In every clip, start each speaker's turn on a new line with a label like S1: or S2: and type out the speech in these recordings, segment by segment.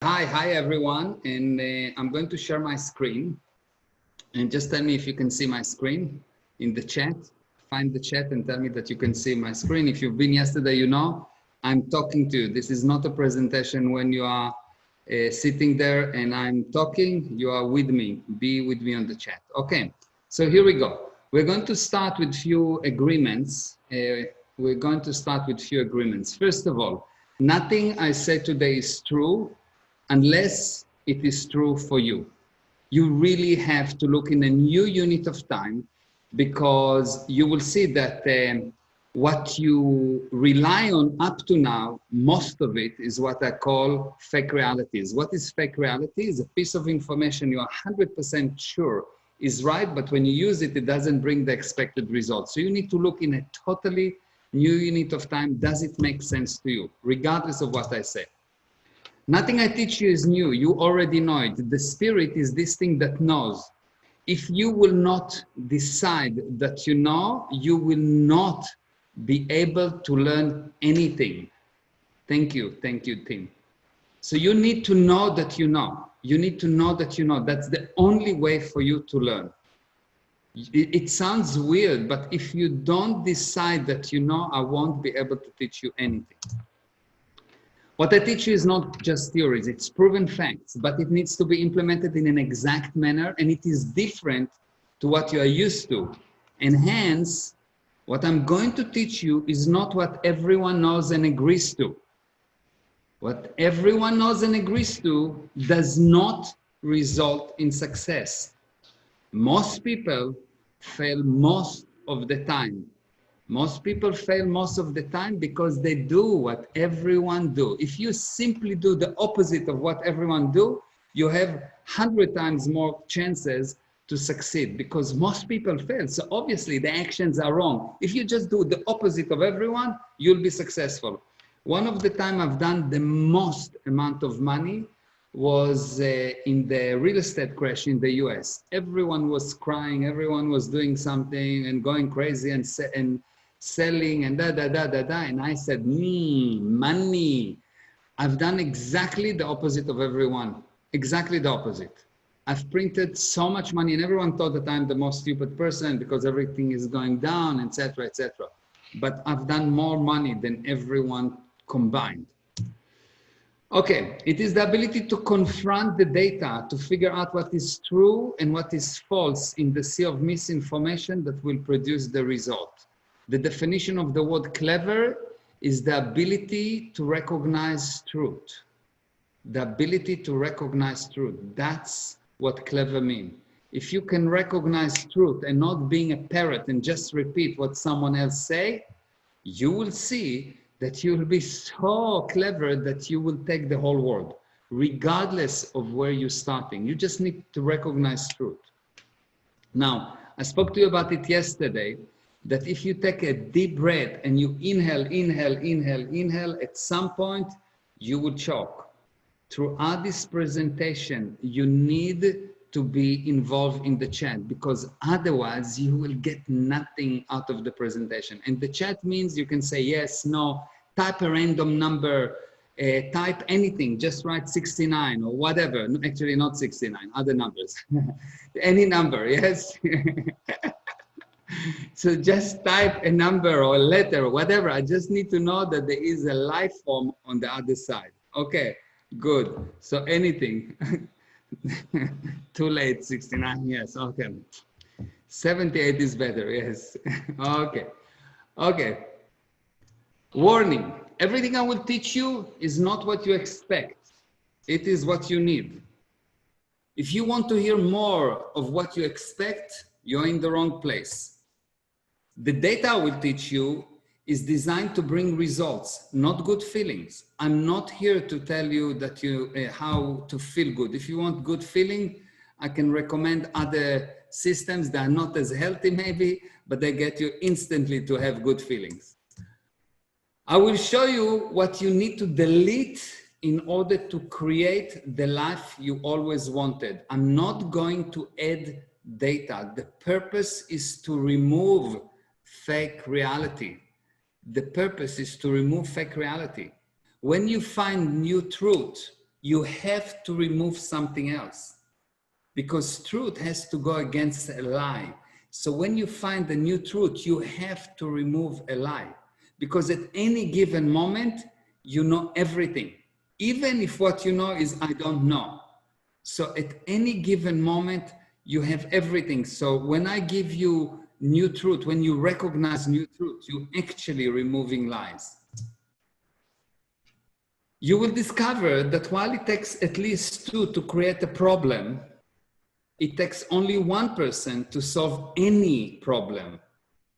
S1: Hi everyone, and I'm going to share my screen, and just tell me if you can see my screen in the chat. Find the chat and tell me that you can see my screen. If you've been yesterday, you know I'm talking to you. This is not a presentation when you are sitting there and I'm talking, you are with me. Be with me on the chat. Okay, so here we go. We're going to start with few agreements. First of all, nothing I say today is true unless it is true for you. You really have to look in a new unit of time, because you will see that what you rely on up to now, most of it is what I call fake realities. What is fake reality? Is a piece of information you are 100% sure is right, but when you use it, it doesn't bring the expected results. So you need to look in a totally new unit of time. Does it make sense to you, regardless of what I say? Nothing I teach you is new. You already know it. The spirit is this thing that knows. If you will not decide that you know, you will not be able to learn anything. Thank you, Tim. So you need to know that you know. You need to know that you know. That's the only way for you to learn. It sounds weird, but if you don't decide that you know, I won't be able to teach you anything. What I teach you is not just theories, it's proven facts, but it needs to be implemented in an exact manner, and it is different to what you are used to. And hence, what I'm going to teach you is not what everyone knows and agrees to. What everyone knows and agrees to does not result in success. Most people fail most of the time. Most people fail most of the time because they do what everyone do. If you simply do the opposite of what everyone do, you have 100 times more chances to succeed, because most people fail. So obviously the actions are wrong. If you just do the opposite of everyone, you'll be successful. One of the time I've done the most amount of money was in the real estate crash in the US. Everyone was crying, everyone was doing something and going crazy and selling and and I said, money. I've done exactly the opposite of everyone, exactly the opposite. I've printed so much money, and everyone thought that I'm the most stupid person because everything is going down, etc., etc. But I've done more money than everyone combined. Okay, it is the ability to confront the data, to figure out what is true and what is false in the sea of misinformation that will produce the result. The definition of the word clever is the ability to recognize truth. The ability to recognize truth. That's what clever means. If you can recognize truth and not being a parrot and just repeat what someone else say, you will see that you will be so clever that you will take the whole world, regardless of where you're starting. You just need to recognize truth. Now, I spoke to you about it yesterday, that if you take a deep breath and you inhale, at some point you will choke. Throughout this presentation, you need to be involved in the chat, because otherwise you will get nothing out of the presentation. And the chat means you can say yes, no, type a random number, type anything, just write 69 or whatever. No, actually not 69, other numbers. Any number, yes? So just type a number or a letter or whatever. I just need to know that there is a life form on the other side. Okay, good. So anything. Too late, 69, yes, okay. 78 is better, yes. Okay, okay. Warning, everything I will teach you is not what you expect. It is what you need. If you want to hear more of what you expect, you're in the wrong place. The data I will teach you is designed to bring results, not good feelings. I'm not here to tell you that how to feel good. If you want good feeling, I can recommend other systems that are not as healthy maybe, but they get you instantly to have good feelings. I will show you what you need to delete in order to create the life you always wanted. I'm not going to add data. The purpose is to remove fake reality. The purpose is to remove fake reality. When you find new truth, you have to remove something else, because truth has to go against a lie. So when you find the new truth, you have to remove a lie, because at any given moment, you know everything. Even if what you know is, I don't know. So at any given moment, you have everything. So when I give you new truth, when you recognize new truth, you're actually removing lies. You will discover that while it takes at least two to create a problem, it takes only one person to solve any problem.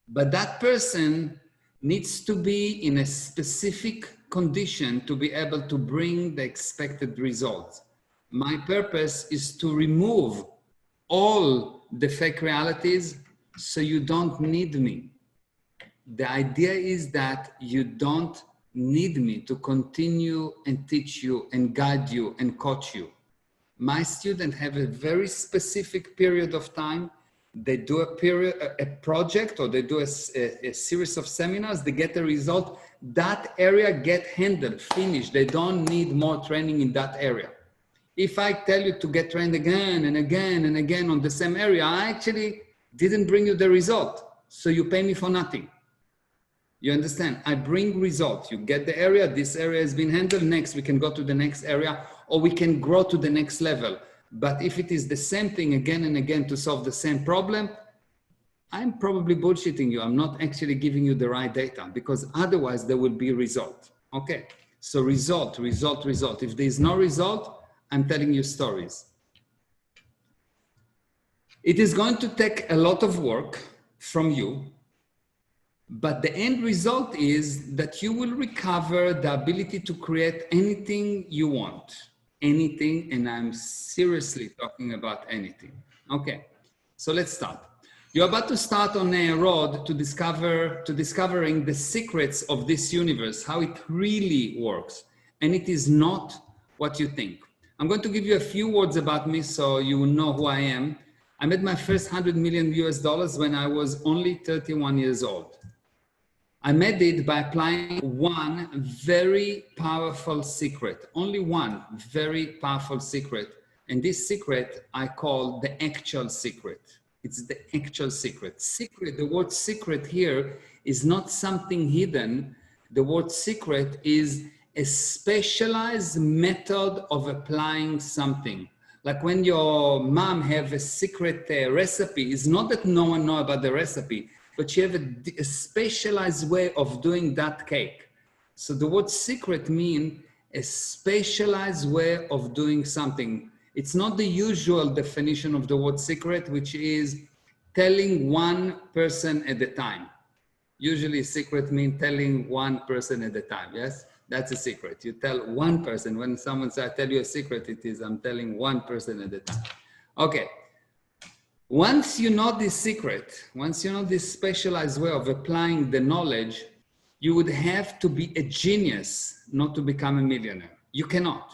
S1: But that person needs to be in a specific condition to be able to bring the expected results. My purpose is to remove all the fake realities so you don't need me. The idea is that you don't need me to continue and teach you and guide you and coach you. My students have a very specific period of time. They do a project, or they do a series of seminars, they get a result. That area get handled, finished. They don't need more training in that area. If I tell you to get trained again and again and again on the same area, I actually didn't bring you the result. So you pay me for nothing. You understand? I bring results. You get the area, this area has been handled, next we can go to the next area, or we can grow to the next level. But if it is the same thing again and again to solve the same problem, I'm probably bullshitting you. I'm not actually giving you the right data, because otherwise there will be result. Okay, so result, result, result. If there is no result, I'm telling you stories. It is going to take a lot of work from you, but the end result is that you will recover the ability to create anything you want. Anything, and I'm seriously talking about anything. Okay, so let's start. You're about to start on a road to discovering the secrets of this universe, how it really works. And it is not what you think. I'm going to give you a few words about me so you will know who I am. I made my first $100 million when I was only 31 years old. I made it by applying one very powerful secret, only one very powerful secret. And this secret I call the actual secret. It's the actual secret. Secret, the word secret here is not something hidden. The word secret is a specialized method of applying something. Like when your mom have a secret recipe, it's not that no one knows about the recipe, but you have a specialized way of doing that cake. So the word secret means a specialized way of doing something. It's not the usual definition of the word secret, which is telling one person at a time. Usually secret means telling one person at a time, yes? That's a secret. You tell one person. When someone says, I tell you a secret, it is, I'm telling one person at a time. Okay. Once you know this secret, once you know this specialized way of applying the knowledge, you would have to be a genius not to become a millionaire. You cannot.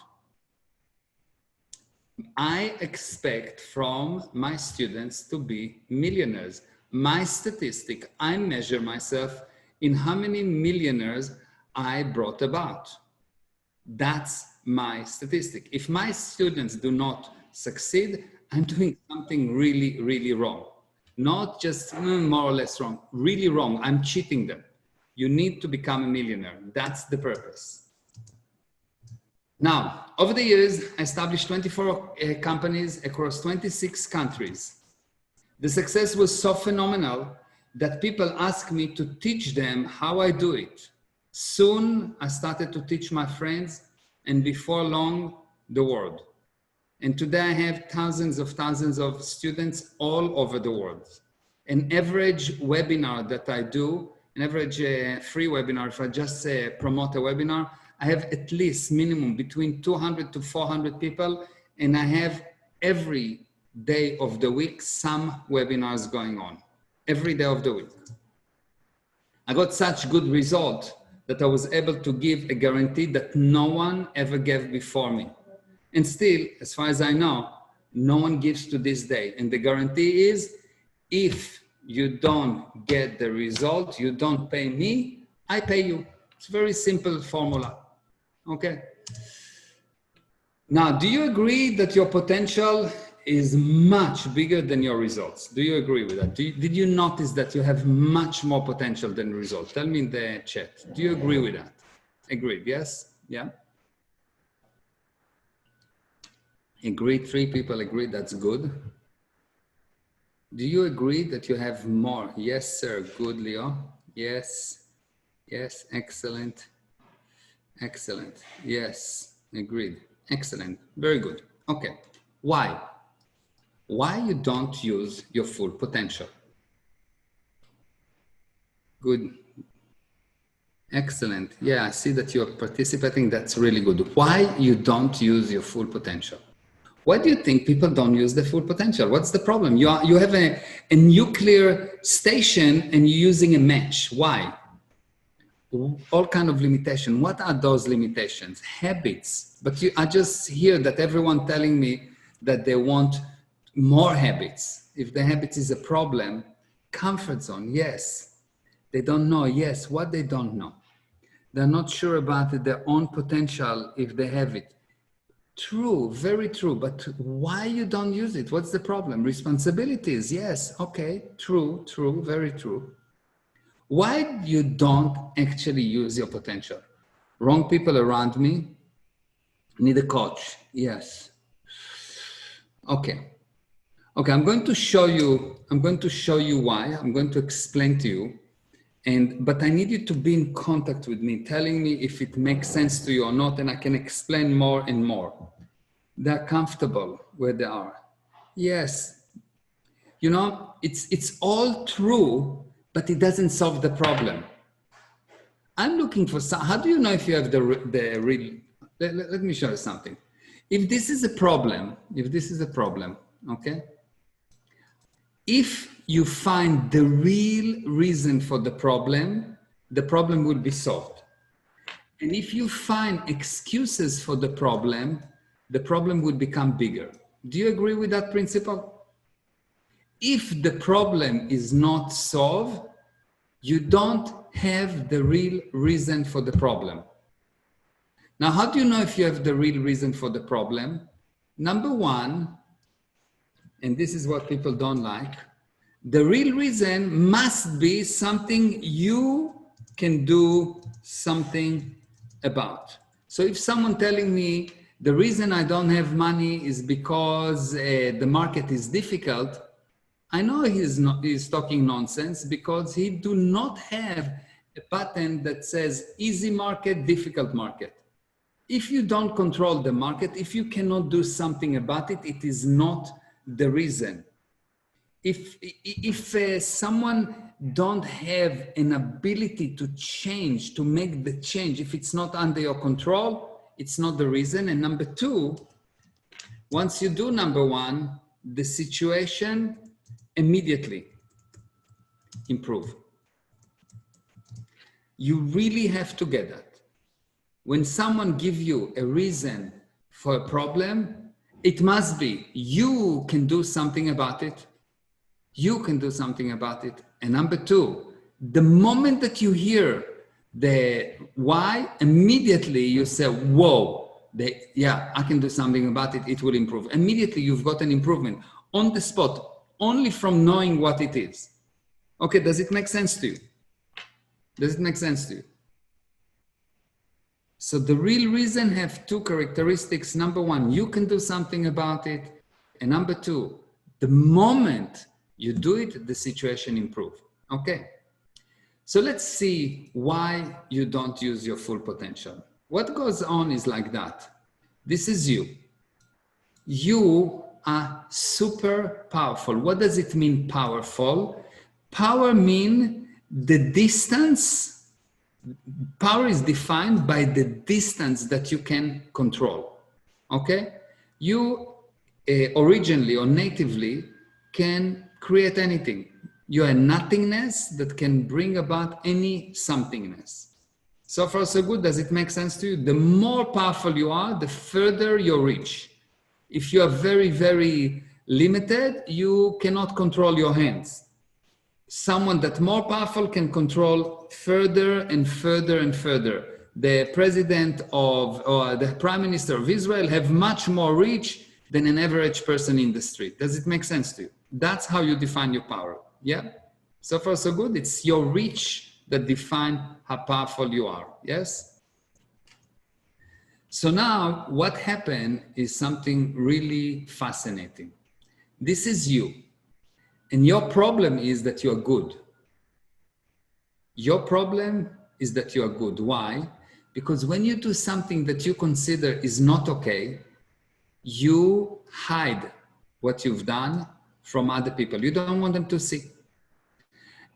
S1: I expect from my students to be millionaires. My statistic, I measure myself in how many millionaires I brought about. That's my statistic. If my students do not succeed, I'm doing something really, really wrong. Not just more or less wrong, really wrong. I'm cheating them. You need to become a millionaire. That's the purpose. Now, over the years, I established 24 companies across 26 countries. The success was so phenomenal that people asked me to teach them how I do it. Soon, I started to teach my friends, and before long, the world. And today I have thousands of students all over the world. An average webinar that I do, an average free webinar, if I just promote a webinar, I have at least minimum between 200 to 400 people, and I have every day of the week some webinars going on, every day of the week. I got such good result that I was able to give a guarantee that no one ever gave before me. And still, as far as I know, no one gives to this day. And the guarantee is, if you don't get the result, you don't pay me, I pay you. It's a very simple formula. Okay. Now, do you agree that your potential is much bigger than your results? Do you agree with that? Did you notice that you have much more potential than results? Tell me in the chat. Do you agree with that? Agreed, yes? Yeah? Agreed, 3 people agreed, that's good. Do you agree that you have more? Yes, sir, good, Leo. Yes, yes, excellent. Excellent, yes, agreed. Excellent, very good. Okay, why? Why you don't use your full potential? Good, excellent. Yeah, I see that you're participating. That's really good. Why you don't use your full potential? Why do you think people don't use the full potential? What's the problem? You have a nuclear station and you're using a match. Why? All kind of limitation. What are those limitations? Habits. But I just hear that everyone telling me that they want more habits. If the habit is a problem, comfort zone, yes. They don't know, yes. What they don't know? They're not sure about their own potential if they have it. True, very true. But why you don't use it? What's the problem? Responsibilities, yes. Okay, true, true, very true. Why you don't actually use your potential? Wrong people around me, need a coach, yes. Okay. Okay, I'm going to show you why. I'm going to explain to you. But I need you to be in contact with me, telling me if it makes sense to you or not, and I can explain more and more. They're comfortable where they are. Yes. You know, it's all true, but it doesn't solve the problem. I'm looking for some, how do you know if you have the real, let me show you something. If this is a problem, okay? If you find the real reason for the problem will be solved. And if you find excuses for the problem will become bigger. Do you agree with that principle? If the problem is not solved, you don't have the real reason for the problem. Now, how do you know if you have the real reason for the problem? Number one, and this is what people don't like, the real reason must be something you can do something about. So if someone telling me the reason I don't have money is because the market is difficult, I know he's talking nonsense because he do not have a pattern that says easy market, difficult market. If you don't control the market, if you cannot do something about it, it is not the reason. If someone don't have an ability to change, to make the change, if it's not under your control, it's not the reason. And number two, once you do number one, the situation immediately improve. You really have to get that. When someone gives you a reason for a problem, it must be you can do something about it. You can do something about it. And number two, the moment that you hear the why, immediately you say, whoa, yeah, I can do something about it. It will improve. Immediately you've got an improvement on the spot, only from knowing what it is. Okay, does it make sense to you? Does it make sense to you? So the real reason have two characteristics. Number one, you can do something about it. And number two, the moment you do it, the situation improves. Okay. So let's see why you don't use your full potential. What goes on is like that. This is you. You are super powerful. What does it mean, powerful? Power means the distance. Power is defined by the distance that you can control. Okay? You originally or natively can create anything. You're a nothingness that can bring about any somethingness. So far, so good. Does it make sense to you? The more powerful you are, the further you reach. If you are very, very limited, you cannot control your hands. Someone that more powerful can control further and further and further. the president of, or the prime minister of Israel have much more reach than an average person in the street. Does it make sense to you? That's how you define your power. Yeah? So far, so good. It's your reach that define how powerful you are. Yes? So now what happened is something really fascinating. This is you. And your problem is that you're good. Your problem is that you're good. Why? Because when you do something that you consider is not okay, you hide what you've done from other people. You don't want them to see.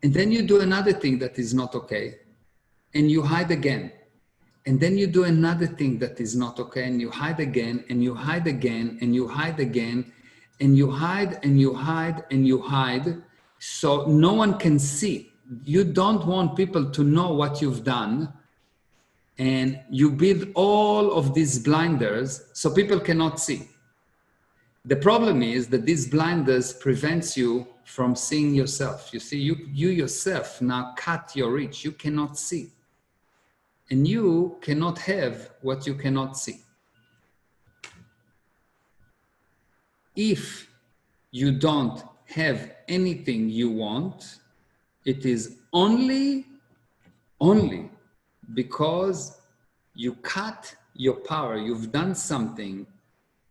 S1: And then you do another thing that is not okay, and you hide again. And then you do another thing that is not okay, and you hide again, and you hide again, and you hide again, and you hide, and you hide, and you hide, so no one can see. You don't want people to know what you've done, and you build all of these blinders so people cannot see. The problem is that these blinders prevents you from seeing yourself. You see, you yourself now cut your reach. You cannot see. And you cannot have what you cannot see. If you don't have anything you want, it is only because you cut your power. You've done something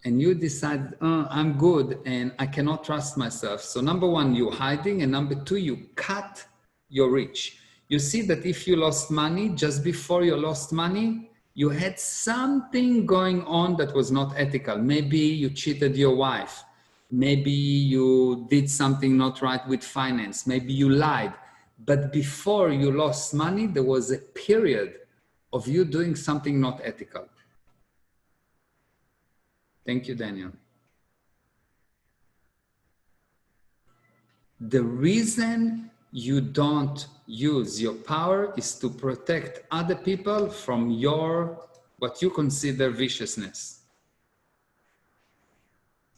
S1: and you decide, oh, I'm good and I cannot trust myself. So number one, you're hiding, and number two, you cut your reach. You see that if you lost money, just before you lost money, you had something going on that was not ethical. Maybe you cheated your wife. Maybe you did something not right with finance. Maybe you lied. But before you lost money, there was a period of you doing something not ethical. Thank you, Daniel. The reason you don't use your power is to protect other people from your, what you consider viciousness.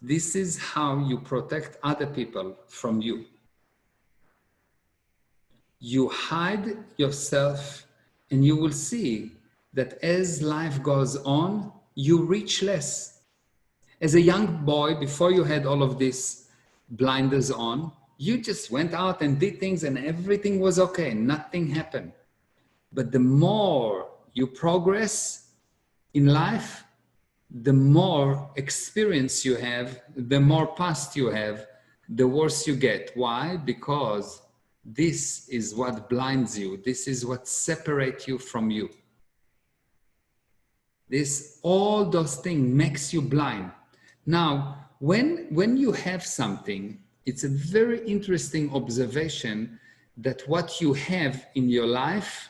S1: This is how you protect other people from you. You hide yourself, and you will see that as life goes on, you reach less. As a young boy, before you had all of these blinders on, you just went out and did things and everything was okay. Nothing happened. But the more you progress in life, the more experience you have, the more past you have, the worse you get. Why? Because this is what blinds you. This is what separates you from you. All those things makes you blind. Now, when you have something, it's a very interesting observation that what you have in your life,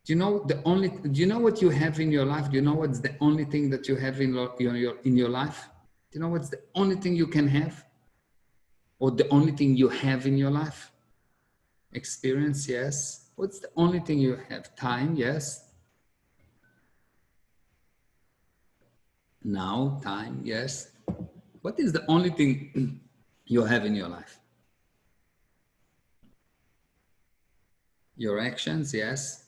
S1: do you know what you have in your life? Do you know what's the only thing that you have in your life? Do you know what's the only thing you can have? Or the only thing you have in your life? Experience, yes. What's the only thing you have? Time, yes. Now, time, yes. What is the only thing you have in your life? Your actions, yes.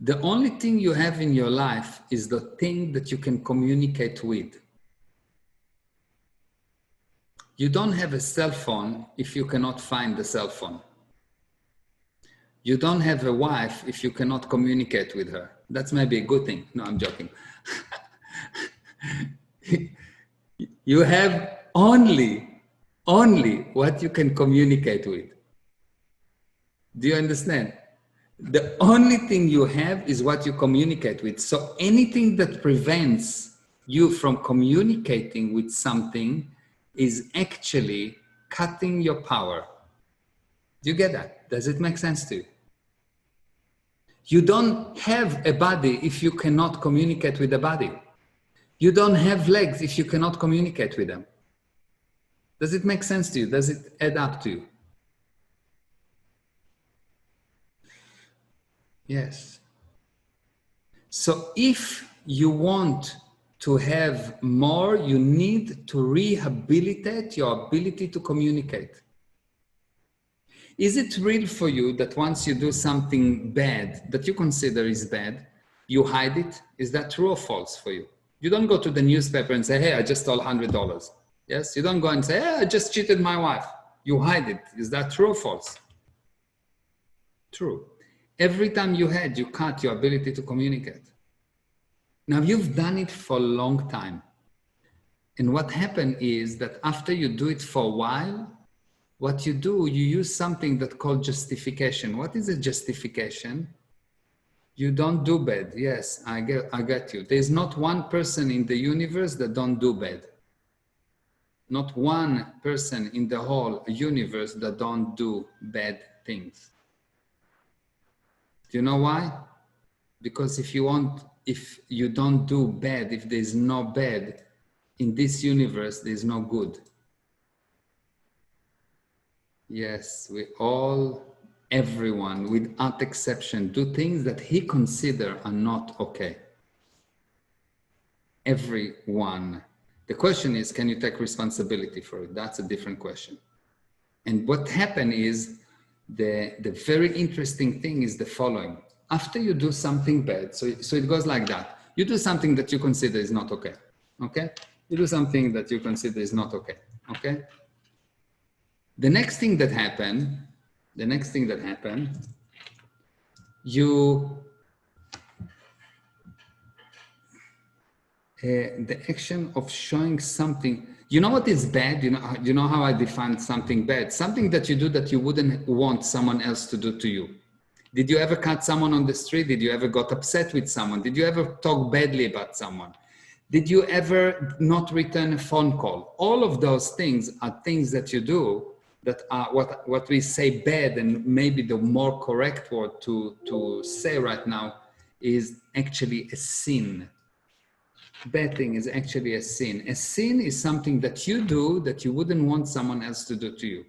S1: The only thing you have in your life is the thing that you can communicate with. You don't have a cell phone if you cannot find the cell phone. You don't have a wife if you cannot communicate with her. That's maybe a good thing. No, I'm joking. You have only what you can communicate with. Do you understand? The only thing you have is what you communicate with. So anything that prevents you from communicating with something is actually cutting your power. Do you get that? Does it make sense to you? You don't have a body if you cannot communicate with the body. You don't have legs if you cannot communicate with them. Does it make sense to you? Does it add up to you? Yes. So if you want to have more, you need to rehabilitate your ability to communicate. Is it real for you that once you do something bad that you consider is bad, you hide it? Is that true or false for you? You don't go to the newspaper and say, hey, I just stole $100. Yes, you don't go and say, hey, I just cheated my wife. You hide it. Is that true or false? True. Every time you had, you cut your ability to communicate. Now you've done it for a long time. And what happened is that after you do it for a while, what you do, you use something that's called justification. What is a justification? You don't do bad. Yes, I get you. There's not one person in the universe that don't do bad. Not one person in the whole universe that don't do bad things. Do you know why? Because if you don't do bad, if there's no bad in this universe, there's no good. Yes, we all, everyone, without exception, do things that he considers are not okay. Everyone. The question is, can you take responsibility for it? That's a different question. And what happened is, the very interesting thing is the following. After you do something bad, so it goes like that. You do something that you consider is not okay. Okay? You do something that you consider is not okay. Okay? The next thing that happened, the action of showing something, you know what is bad? You know how I define something bad? Something that you do that you wouldn't want someone else to do to you. Did you ever cut someone on the street? Did you ever got upset with someone? Did you ever talk badly about someone? Did you ever not return a phone call? All of those things are things that you do that are what we say bad, and maybe the more correct word to say right now is actually a sin. Bad thing is actually a sin. A sin is something that you do that you wouldn't want someone else to do to you.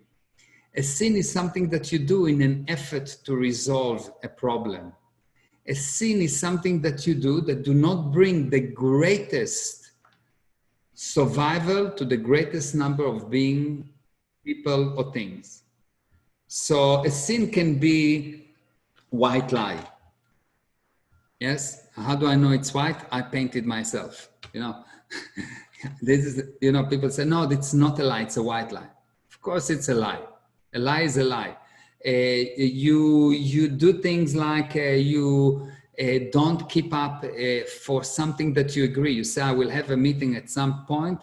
S1: A sin is something that you do in an effort to resolve a problem. A sin is something that you do that do not bring the greatest survival to the greatest number of being people or things. So a sin can be white lie. Yes. How do I know it's white? I painted myself. This is, people say, no, it's not a lie. It's a white lie. Of course, it's a lie. A lie is a lie. You do things like you don't keep up for something that you agree. You say, I will have a meeting at some point,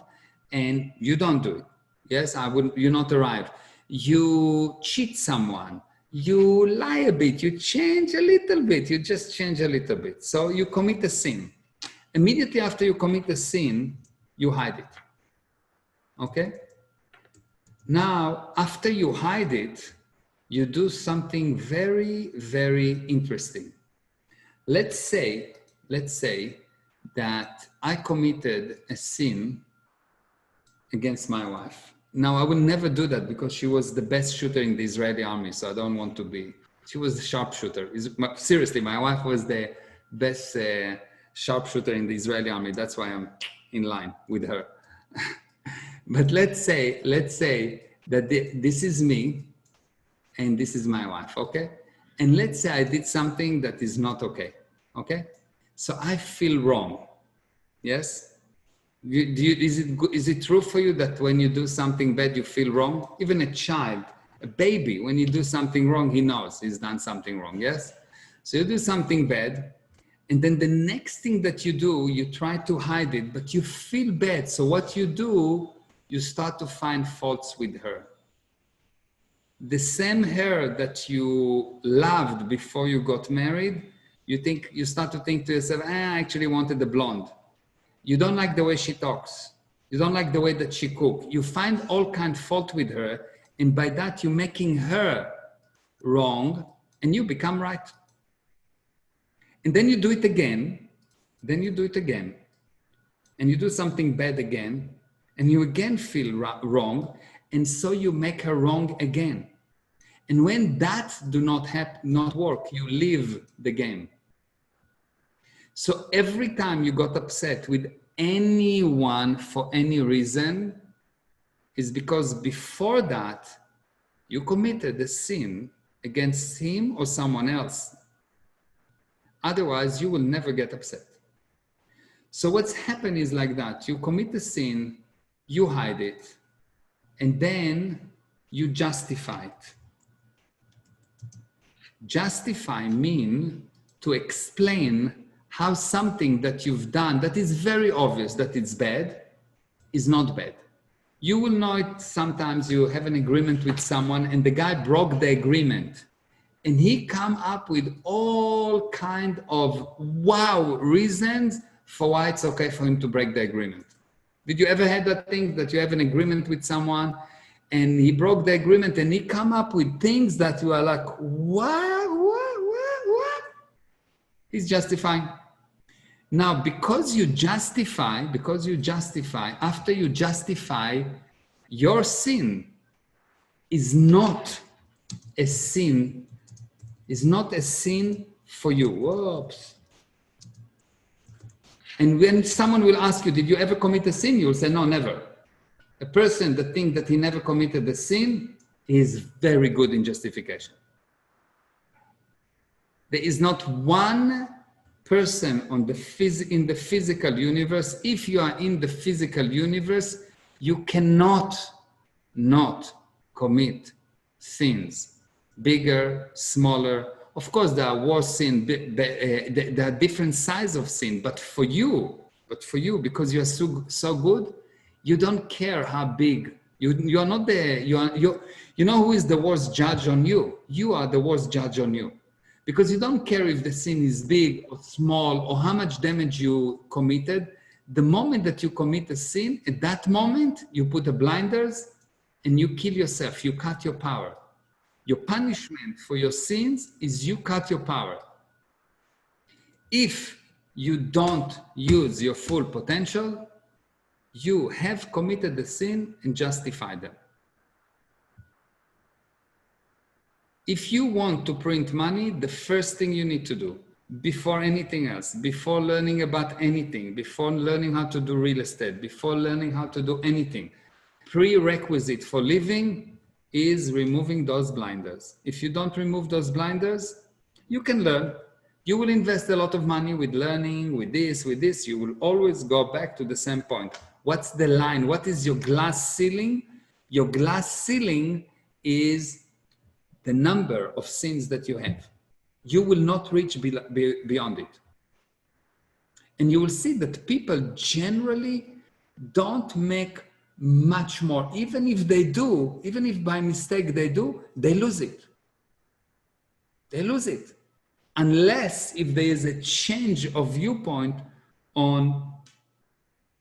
S1: and you don't do it. Yes, you not arrive. You cheat someone. You lie a bit. You change a little bit. You just change a little bit. So you commit a sin. Immediately after you commit a sin, you hide it. Okay? Now, after you hide it, you do something very, very interesting. Let's say that I committed a sin against my wife. Now, I will never do that because she was the best shooter in the Israeli army, so I don't want to be. She was the sharpshooter. Seriously, my wife was the best sharpshooter in the Israeli army. That's why I'm in line with her. But let's say that this is me and this is my wife, okay? And let's say I did something that is not okay, okay? So I feel wrong, yes? Is it true for you that when you do something bad, you feel wrong? Even a child, a baby, when you do something wrong, he knows he's done something wrong, yes? So you do something bad, and then the next thing that you do, you try to hide it, but you feel bad. So what you do, you start to find faults with her. The same her that you loved before you got married, you start to think to yourself, I actually wanted the blonde. You don't like the way she talks. You don't like the way that she cooks. You find all kind of fault with her, and by that you're making her wrong, and you become right. And then you do it again, and you do something bad again, and you again feel wrong, and so you make her wrong again. And when that do not work, you leave the game. So every time you got upset with anyone for any reason is because before that, You committed a sin against him or someone else. Otherwise, you will never get upset. So what's happened is like that. You commit a sin, you hide it, and then you justify it. Justify means to explain how something that you've done that is very obvious that it's bad is not bad. You will know it sometimes. You have an agreement with someone and the guy broke the agreement and he come up with all kind of wow reasons for why it's okay for him to break the agreement. Did you ever had that thing that you have an agreement with someone and he broke the agreement and he come up with things that you are like, what? He's justifying. Now, because you justify, after you justify, your sin is not a sin, for you. Whoops. And when someone will ask you, did you ever commit a sin? You'll say, no, never. A person that thinks that he never committed a sin is very good in justification. There is not one person in the physical universe. If you are in the physical universe, you cannot not commit sins, bigger, smaller. Of course, there are worse sin. There are different sizes of sin. But for you, because you are so good, you don't care how big. You are not there. You know who is the worst judge on you? You are the worst judge on you. Because you don't care if the sin is big or small or how much damage you committed. The moment that you commit a sin, at that moment, you put the blinders and you kill yourself. You cut your power. Your punishment for your sins is you cut your power. If you don't use your full potential, you have committed the sin and justified them. If you want to print money, the first thing you need to do, before anything else, before learning about anything, before learning how to do real estate, before learning how to do anything, prerequisite for living is removing those blinders. If you don't remove those blinders, you can learn. You will invest a lot of money with learning, with this. You will always go back to the same point. What's the line? What is your glass ceiling? Your glass ceiling is the number of sins that you have. You will not reach beyond it. And you will see that people generally don't make much more. Even if they do, even if by mistake they do, they lose it. They lose it. Unless if there is a change of viewpoint on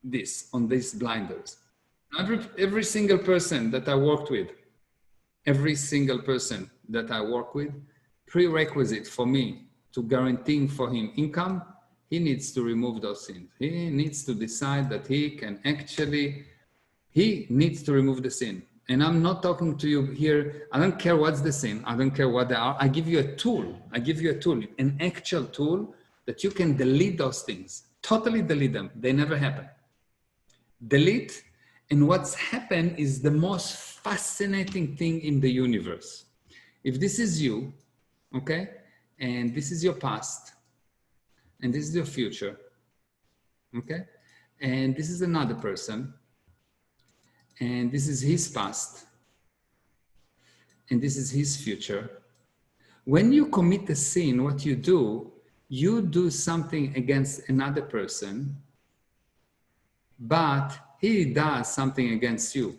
S1: these blinders. Every single person that I worked with, prerequisite for me to guarantee for him income, he needs to remove those sins. He needs to decide that he needs to remove the sin. And I'm not talking to you here. I don't care what's the sin. I don't care what they are. I give you a tool. An actual tool that you can delete those things. Totally delete them. They never happen. Delete. And what's happened is the most fascinating thing in the universe. If this is you, okay, and this is your past, and this is your future, okay, and this is another person, and this is his past, and this is his future. When you commit a sin, what you do something against another person, but he does something against you.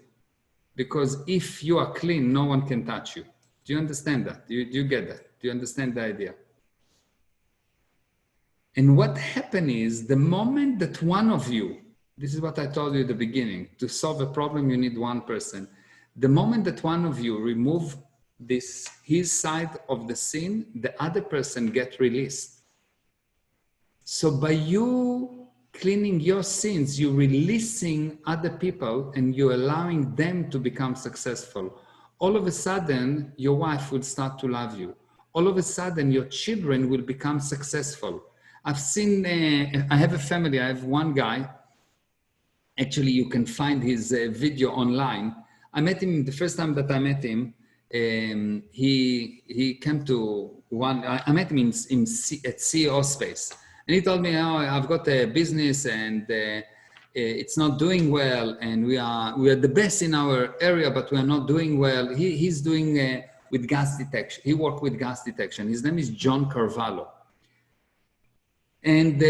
S1: Because if you are clean, no one can touch you. Do you understand that? Do you get that? Do you understand the idea? And what happened is the moment that one of you, this is what I told you at the beginning, to solve a problem, you need one person. The moment that one of you remove his side of the sin, the other person gets released. So by you cleaning your sins, you're releasing other people and you're allowing them to become successful. All of a sudden, your wife will start to love you. All of a sudden, your children will become successful. I've seen, I have a family, I have one guy. Actually, you can find his video online. I met him the first time that I met him. he came to one, I met him at CEO space, and he told me, oh, I've got a business and it's not doing well, and we are the best in our area, but we are not doing well. He's doing with gas detection. He worked with gas detection. His name is John Carvalho. And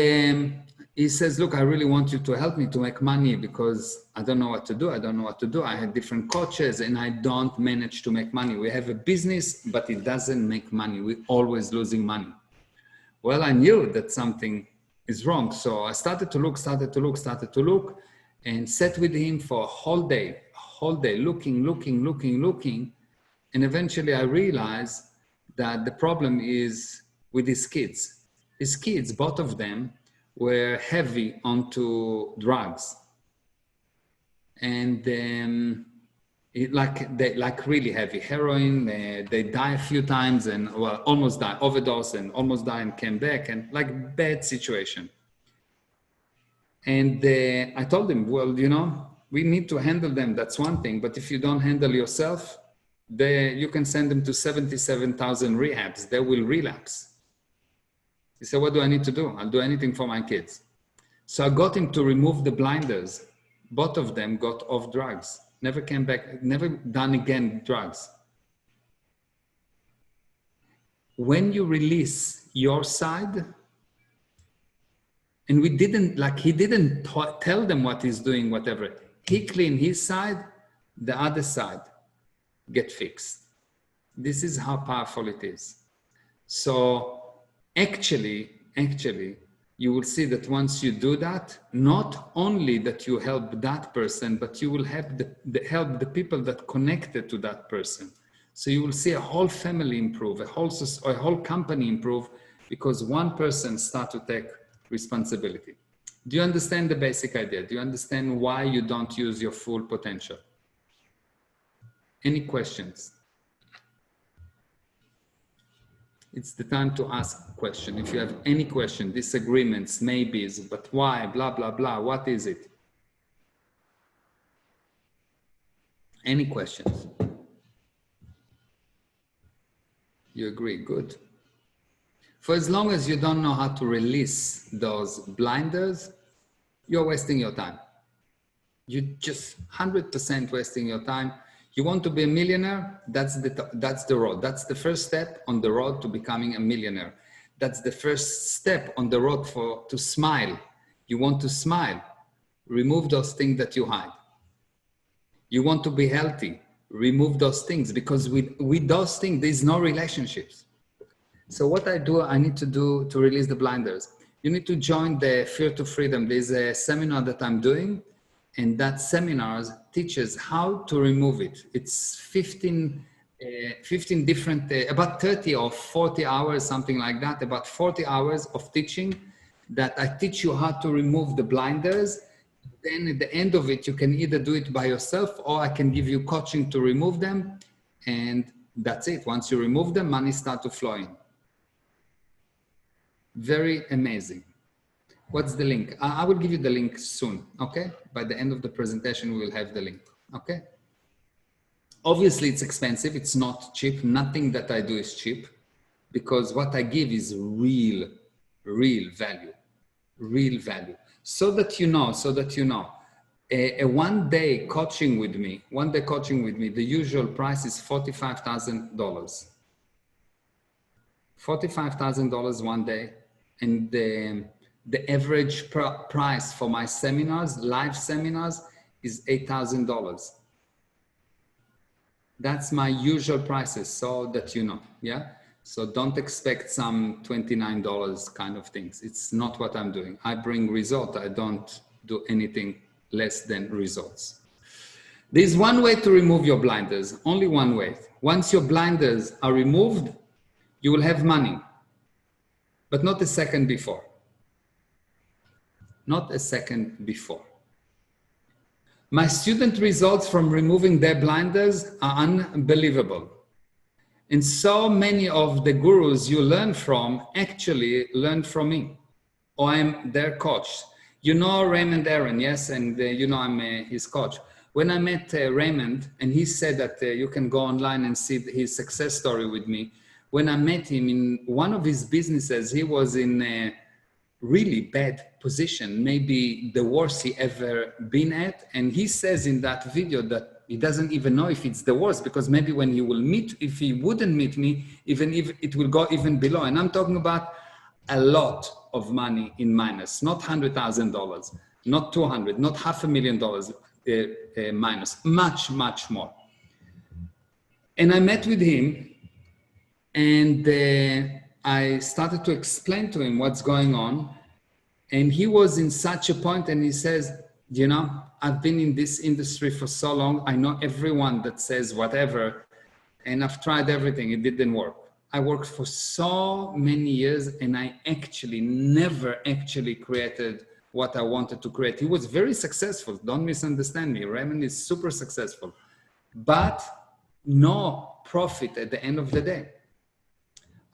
S1: he says, look, I really want you to help me to make money because I don't know what to do. I don't know what to do. I had different coaches and I don't manage to make money. We have a business, but it doesn't make money. We're always losing money. Well, I knew that something is wrong. So I started to look, and sat with him for a whole day, looking. And eventually I realized that the problem is with his kids. His kids, both of them, were heavy onto drugs. And like really heavy heroin. They die a few times and well, almost die, overdose and almost die and came back, and like bad situation. And I told him, well, you know, we need to handle them. That's one thing. But if you don't handle yourself, you can send them to 77,000 rehabs. They will relapse. He said, what do I need to do? I'll do anything for my kids. So I got him to remove the blinders. Both of them got off drugs. Never came back, never done again drugs. When you release your side, and we didn't, like he didn't tell them what he's doing, whatever. He cleaned his side, the other side get fixed. This is how powerful it is. So actually, you will see that once you do that, not only that you help that person, but you will have help the people that connected to that person. So you will see a whole family improve, a whole company improve, because one person start to take responsibility. Do you understand the basic idea? Do you understand why you don't use your full potential? Any questions? It's the time to ask a question. If you have any question, disagreements, maybes, but why, blah, blah, blah, what is it? Any questions? You agree, good. For as long as you don't know how to release those blinders, you're wasting your time. You're just 100% wasting your time. You want to be a millionaire? That's the road. That's the first step on the road to becoming a millionaire. That's the first step on the road to smile. You want to smile? Remove those things that you hide. You want to be healthy? Remove those things, because with those things, there's no relationships. So what I need to do to release the blinders. You need to join the Fear to Freedom. There's a seminar that I'm doing, and that seminar teaches how to remove it. It's 15 different, about 30 or 40 hours, something like that, about 40 hours of teaching that I teach you how to remove the blinders. Then at the end of it, you can either do it by yourself, or I can give you coaching to remove them. And that's it. Once you remove them, money starts to flow in. Very amazing. What's the link? I will give you the link soon, okay? By the end of the presentation, we will have the link, okay? Obviously, it's expensive. It's not cheap. Nothing that I do is cheap, because what I give is real value, real value. So that you know, a one-day coaching with me, the usual price is $45,000. $45,000 one day. And the average price for my seminars, live seminars, is $8,000. That's my usual prices, so that you know, yeah? So don't expect some $29 kind of things. It's not what I'm doing. I bring results. I don't do anything less than results. There's one way to remove your blinders, only one way. Once your blinders are removed, you will have money, but not a second before. Not a second before. My student results from removing their blinders are unbelievable. And so many of the gurus you learn from actually learn from me, or I'm their coach. You know Raymond Aaron, yes? And you know I'm his coach. When I met Raymond, and he said that you can go online and see his success story with me. When I met him in one of his businesses, he was in a really bad position, maybe the worst he ever been at. And he says in that video that he doesn't even know if it's the worst, because maybe when he will meet, if he wouldn't meet me, even if it will go even below. And I'm talking about a lot of money in minus, not $100,000, not 200, not $500,000 minus, much, much more. And I met with him, and I started to explain to him what's going on. And he was in such a point, and he says, you know, I've been in this industry for so long. I know everyone that says whatever, and I've tried everything. It didn't work. I worked for so many years, and I actually never actually created what I wanted to create. He was very successful. Don't misunderstand me. Raymond is super successful, but no profit at the end of the day.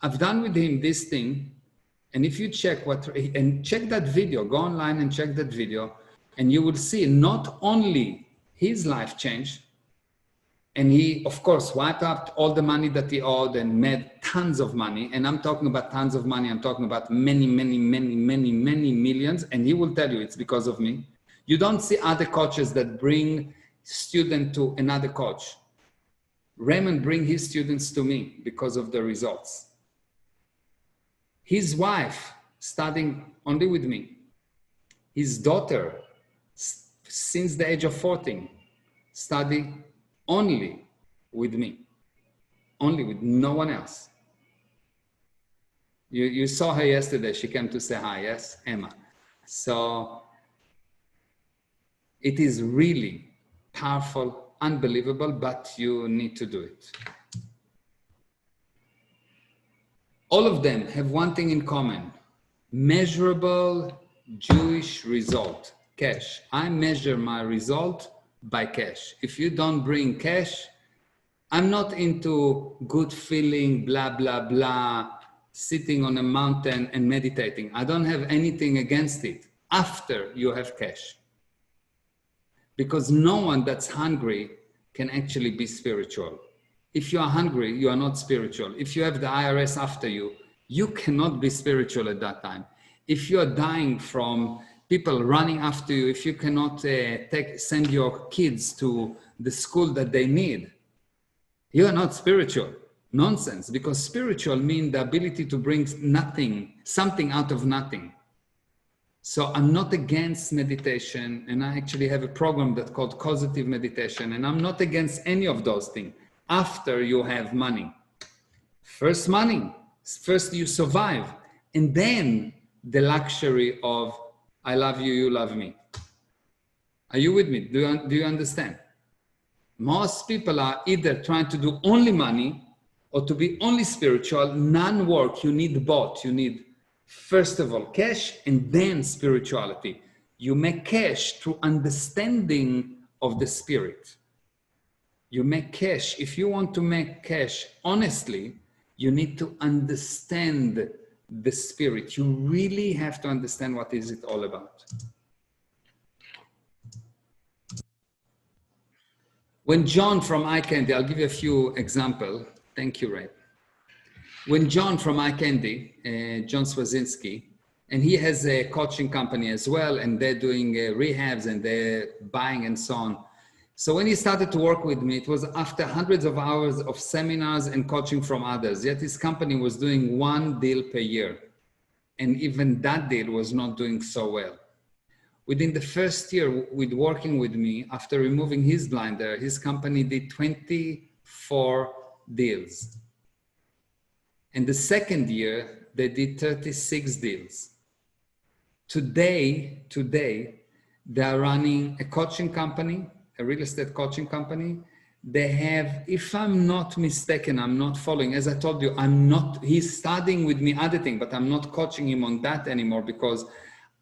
S1: I've done with him this thing. And if you check check that video, go online and check that video, and you will see not only his life changed, and he, of course, wiped out all the money that he owed and made tons of money. And I'm talking about tons of money. I'm talking about many, many, many, many, many millions. And he will tell you it's because of me. You don't see other coaches that bring student to another coach. Raymond bring his students to me because of the results. His wife studying only with me. His daughter, since the age of 14, study only with me, only with no one else. You saw her yesterday. She came to say hi, yes, Emma. So it is really powerful, unbelievable, but you need to do it. All of them have one thing in common: measurable Jewish result, cash. I measure my result by cash. If you don't bring cash, I'm not into good feeling, blah, blah, blah, sitting on a mountain and meditating. I don't have anything against it after you have cash. Because no one that's hungry can actually be spiritual. If you are hungry, you are not spiritual. If you have the IRS after you, you cannot be spiritual at that time. If you are dying from people running after you, if you cannot send your kids to the school that they need, you are not spiritual. Nonsense, because spiritual means the ability to bring something out of nothing. So I'm not against meditation, and I actually have a program that's called causative meditation, and I'm not against any of those things. After you have money, first money, first you survive, and then the luxury of I love you, you love me. Are you with me? Do you understand? Most people are either trying to do only money or to be only spiritual, none work. You need both. You need, first of all, cash and then spirituality. You make cash through understanding of the spirit. You make cash. If you want to make cash honestly, you need to understand the spirit. You really have to understand what is it all about. When John from iCandy, I'll give you a few examples. Thank you, Ray. When John from iCandy, John Swazinski, and he has a coaching company as well, and they're doing rehabs and they're buying and so on. So when he started to work with me, it was after hundreds of hours of seminars and coaching from others, yet his company was doing one deal per year. And even that deal was not doing so well. Within the first year with working with me, after removing his blinder, his company did 24 deals. And the second year, they did 36 deals. Today, they are running a coaching company, a real estate coaching company. They have, if I'm not mistaken, I'm not following, as I told you, he's studying with me other thing, but I'm not coaching him on that anymore because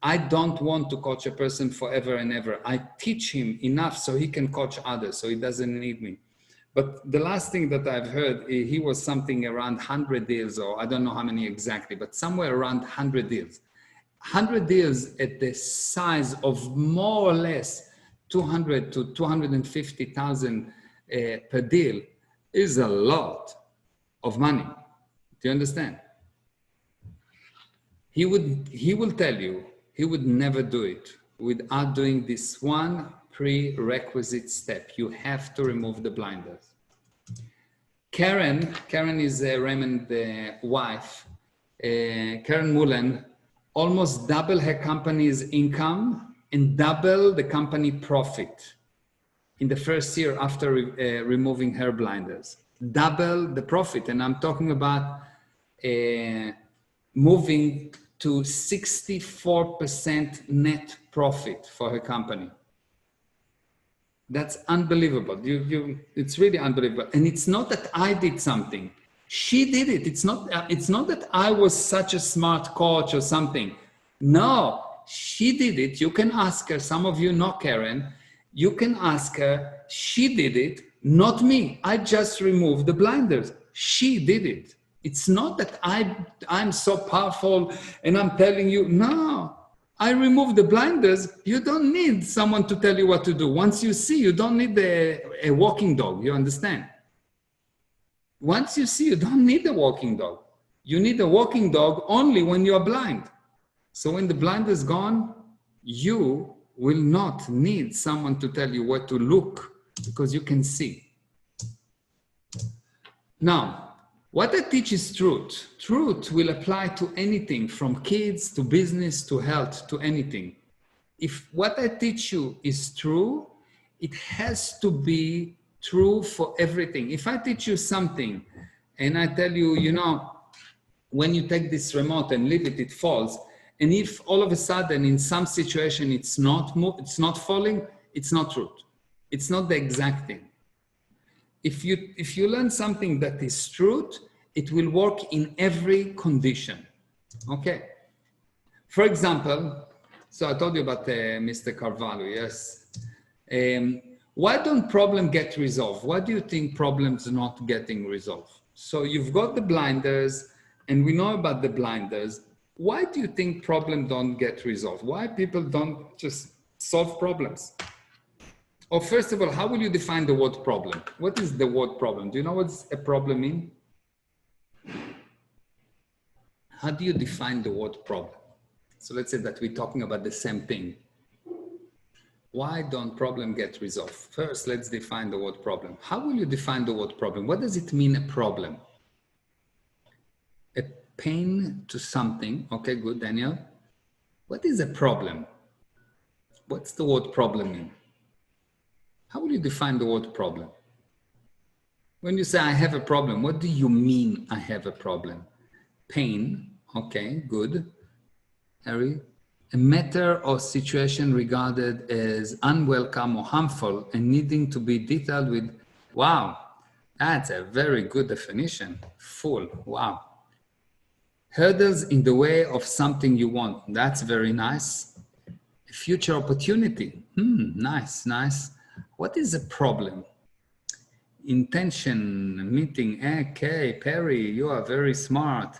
S1: I don't want to coach a person forever and ever. I teach him enough so he can coach others, so he doesn't need me. But the last thing that I've heard, he was something around 100 deals, or I don't know how many exactly, but somewhere around 100 deals. 100 deals at the size of more or less 200 to 250,000 per deal is a lot of money. Do you understand? He will tell you he would never do it without doing this one prerequisite step. You have to remove the blinders. Karen is Raymond's wife. Karen Mullen almost double her company's income and double the company profit in the first year after removing her blinders. Double the profit, and I'm talking about moving to 64% net profit for her company. That's unbelievable. It's really unbelievable. And it's not that I did something. She did it. It's not that I was such a smart coach or something. No, she did it. You can ask her. Some of you know Karen. You can ask her. She did it, not me. I just removed the blinders. She did it. It's not that I'm so powerful and I'm telling you, no. I remove the blinders. You don't need someone to tell you what to do. Once you see, you don't need a walking dog. You understand? Once you see, you don't need a walking dog. You need a walking dog only when you are blind. So when the blind is gone, you will not need someone to tell you what to look because you can see. Now, what I teach is truth. Truth will apply to anything, from kids to business to health to anything. If what I teach you is true, it has to be true for everything. If I teach you something and I tell you, you know, when you take this remote and leave it, it falls. And if all of a sudden in some situation it's not falling, it's not truth. It's not the exact thing. If you learn something that is truth, it will work in every condition. Okay. For example, so I told you about Mr. Carvalho, yes. Why don't problems get resolved? Why do you think problems are not getting resolved? So you've got the blinders, and we know about the blinders. Why do you think problems don't get resolved? Why people don't just solve problems? Or first of all, how will you define the word problem? What is the word problem? Do you know what a problem means? How do you define the word problem? So let's say that we're talking about the same thing. Why don't problems get resolved? First, let's define the word problem. How will you define the word problem? What does it mean, a problem? A pain to something. Okay, good, Daniel. What is a problem? What's the word problem mean? How will you define the word problem? When you say, I have a problem, what do you mean, I have a problem? Pain, okay, good. Harry? A matter or situation regarded as unwelcome or harmful and needing to be detailed with, wow, that's a very good definition. Full, wow. Hurdles in the way of something you want. That's very nice. A future opportunity. Nice, nice. What is a problem? Intention, meeting. Okay, Perry, you are very smart.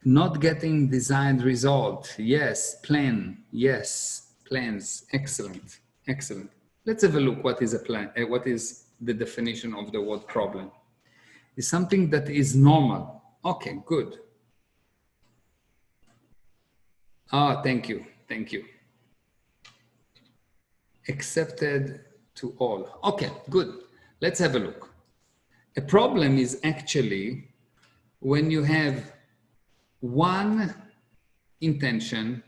S1: Not getting desired result. Yes. Plan. Yes. Plans. Excellent. Excellent. Let's have a look. What is a plan? What is the definition of the word problem? It's something that is normal. Okay, good. Oh, thank you. Thank you. Accepted to all. Okay, good. Let's have a look. A problem is actually when you have one intention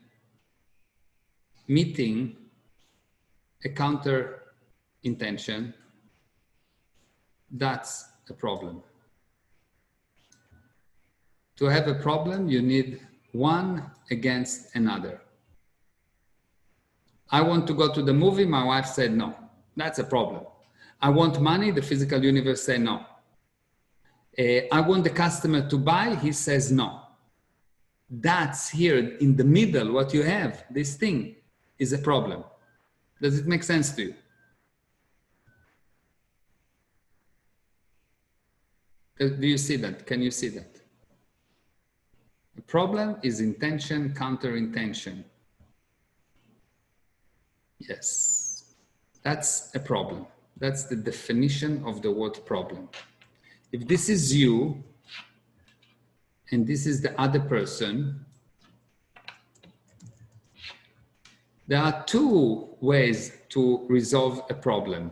S1: meeting a counter intention. That's a problem. To have a problem, you need one against another. I want to go to the movie, my wife said no. That's a problem. I want money, the physical universe said no. I want the customer to buy, he says no. That's here in the middle, what you have, this thing is a problem. Does it make sense to you? Do you see that? Can you see that? The problem is intention, counter intention. Yes. That's a problem. That's the definition of the word problem. If this is you and this is the other person, there are two ways to resolve a problem.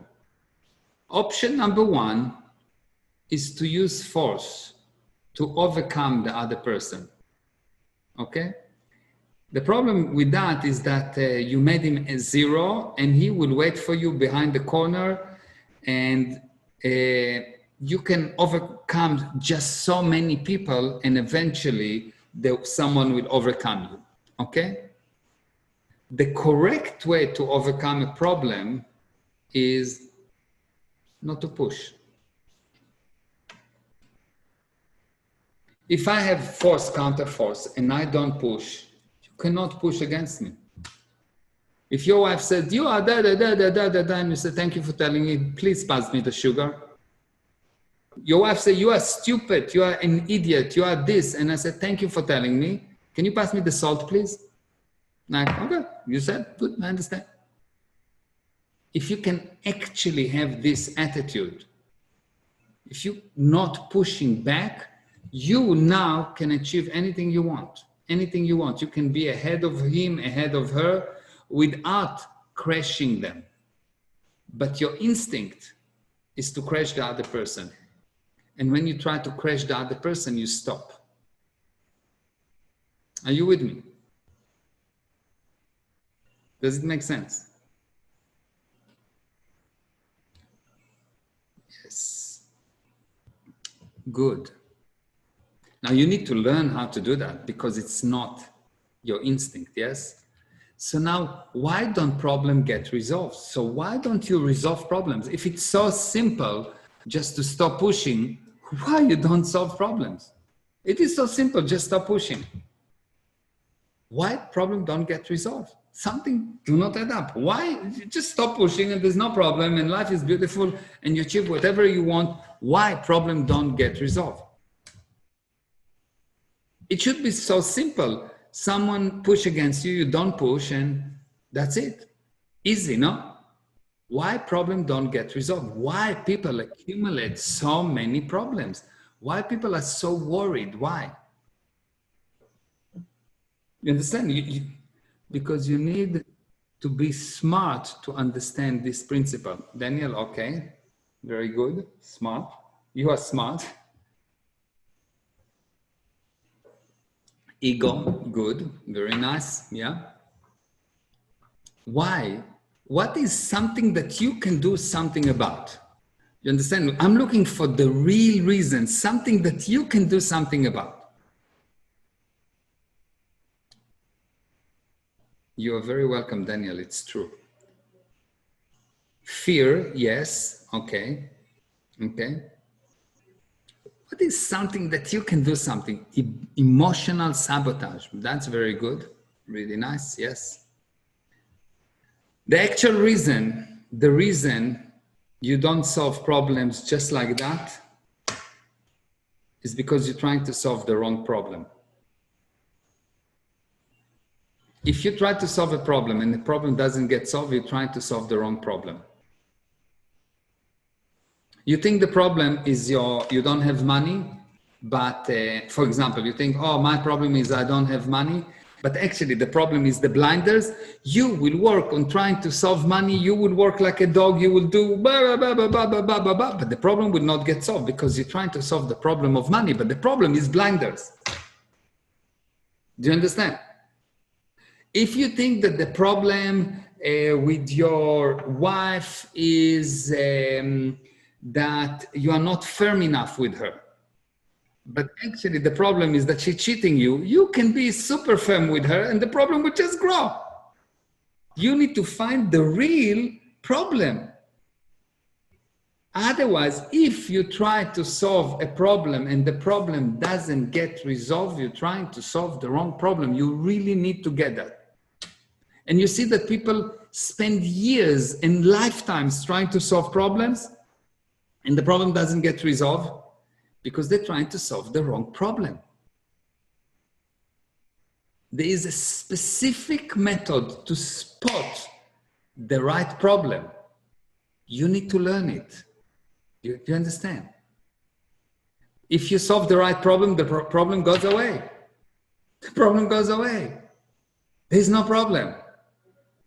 S1: Option number one is to use force to overcome the other person. Okay? The problem with that is that you made him a zero and he will wait for you behind the corner, and you can overcome just so many people, and eventually someone will overcome you. Okay? The correct way to overcome a problem is not to push. If I have force, counter force, and I don't push, you cannot push against me. If your wife said, you are da da da da da da da, and you say, thank you for telling me, please pass me the sugar. Your wife said, you are stupid, you are an idiot, you are this. And I said, thank you for telling me. Can you pass me the salt, please? Like, okay, you said, good, I understand. If you can actually have this attitude, if you're not pushing back, you now can achieve anything you want. Anything you want. You can be ahead of him, ahead of her, without crashing them. But your instinct is to crash the other person. And when you try to crash the other person, you stop. Are you with me? Does it make sense? Yes. Good. Now you need to learn how to do that because it's not your instinct, yes? So now, why don't problems get resolved? So why don't you resolve problems? If it's so simple just to stop pushing, why you don't solve problems? It is so simple, just stop pushing. Why problems don't get resolved? Something do not add up. Why? Just stop pushing and there's no problem and life is beautiful and you achieve whatever you want. Why problems don't get resolved? It should be so simple. Someone push against you, you don't push, and that's it. Easy, no? Why problems don't get resolved? Why people accumulate so many problems? Why people are so worried? Why? You understand? Because you need to be smart to understand this principle. Daniel, okay. Very good. Smart. You are smart. Ego, good, very nice, yeah. Why? What is something that you can do something about? You understand? I'm looking for the real reason, something that you can do something about. You are very welcome, Daniel, it's true. Fear, yes, okay, okay. What is something that you can do something? Emotional sabotage. That's very good. Really nice. Yes. The actual reason, the reason you don't solve problems just like that is because you're trying to solve the wrong problem. If you try to solve a problem and the problem doesn't get solved, you're trying to solve the wrong problem. You think the problem is you don't have money, but for example, you think, oh, my problem is I don't have money, but actually the problem is the blinders. You will work on trying to solve money. You will work like a dog. You will do blah, blah, blah, blah, blah, blah, blah, blah, but the problem will not get solved because you're trying to solve the problem of money, but the problem is blinders. Do you understand? If you think that the problem with your wife is that you are not firm enough with her, but actually the problem is that she's cheating you, you can be super firm with her and the problem will just grow. You need to find the real problem. Otherwise, if you try to solve a problem and the problem doesn't get resolved, you're trying to solve the wrong problem. You really need to get that. And you see that people spend years and lifetimes trying to solve problems, and the problem doesn't get resolved because they're trying to solve the wrong problem. There is a specific method to spot the right problem. You need to learn it. You understand? If you solve the right problem, the problem goes away. The problem goes away. There's no problem.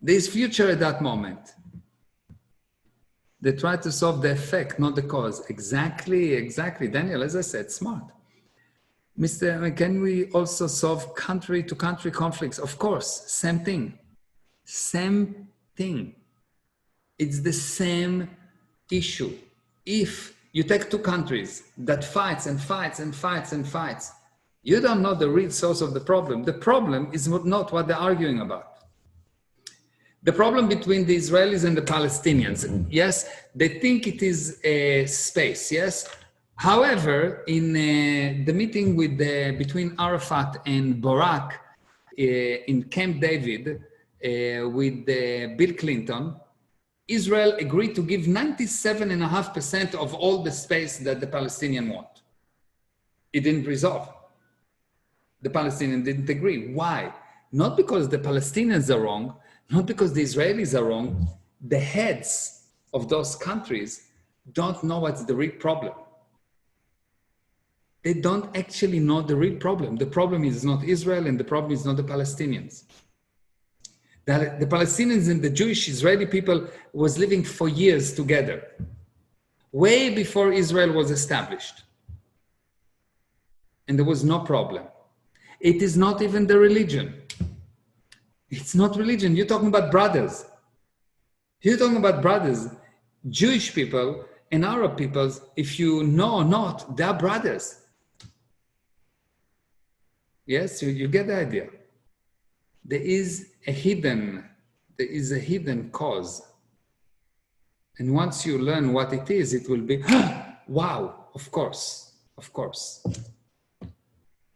S1: There's future at that moment. They try to solve the effect, not the cause. Exactly. Daniel, as I said, smart. Mr. Can we also solve country-to-country conflicts? Of course, same thing. Same thing. It's the same issue. If you take two countries that fights, you don't know the real source of the problem. The problem is not what they're arguing about. The problem between the Israelis and the Palestinians, yes, they think it is a space, yes. However, in the meeting between Arafat and Barak in Camp David with Bill Clinton, Israel agreed to give 97.5% of all the space that the Palestinians want. It didn't resolve. The Palestinians didn't agree. Why? Not because the Palestinians are wrong, not because the Israelis are wrong. The heads of those countries don't know what's the real problem. They don't actually know the real problem. The problem is not Israel and the problem is not the Palestinians. The Palestinians and the Jewish Israeli people was living for years together, way before Israel was established. And there was no problem. It is not even the religion. It's not religion. You're talking about brothers. You're talking about brothers. Jewish people and Arab peoples, if you know or not, they are brothers. Yes, you get the idea. There is a hidden cause. And once you learn what it is, it will be, wow, of course.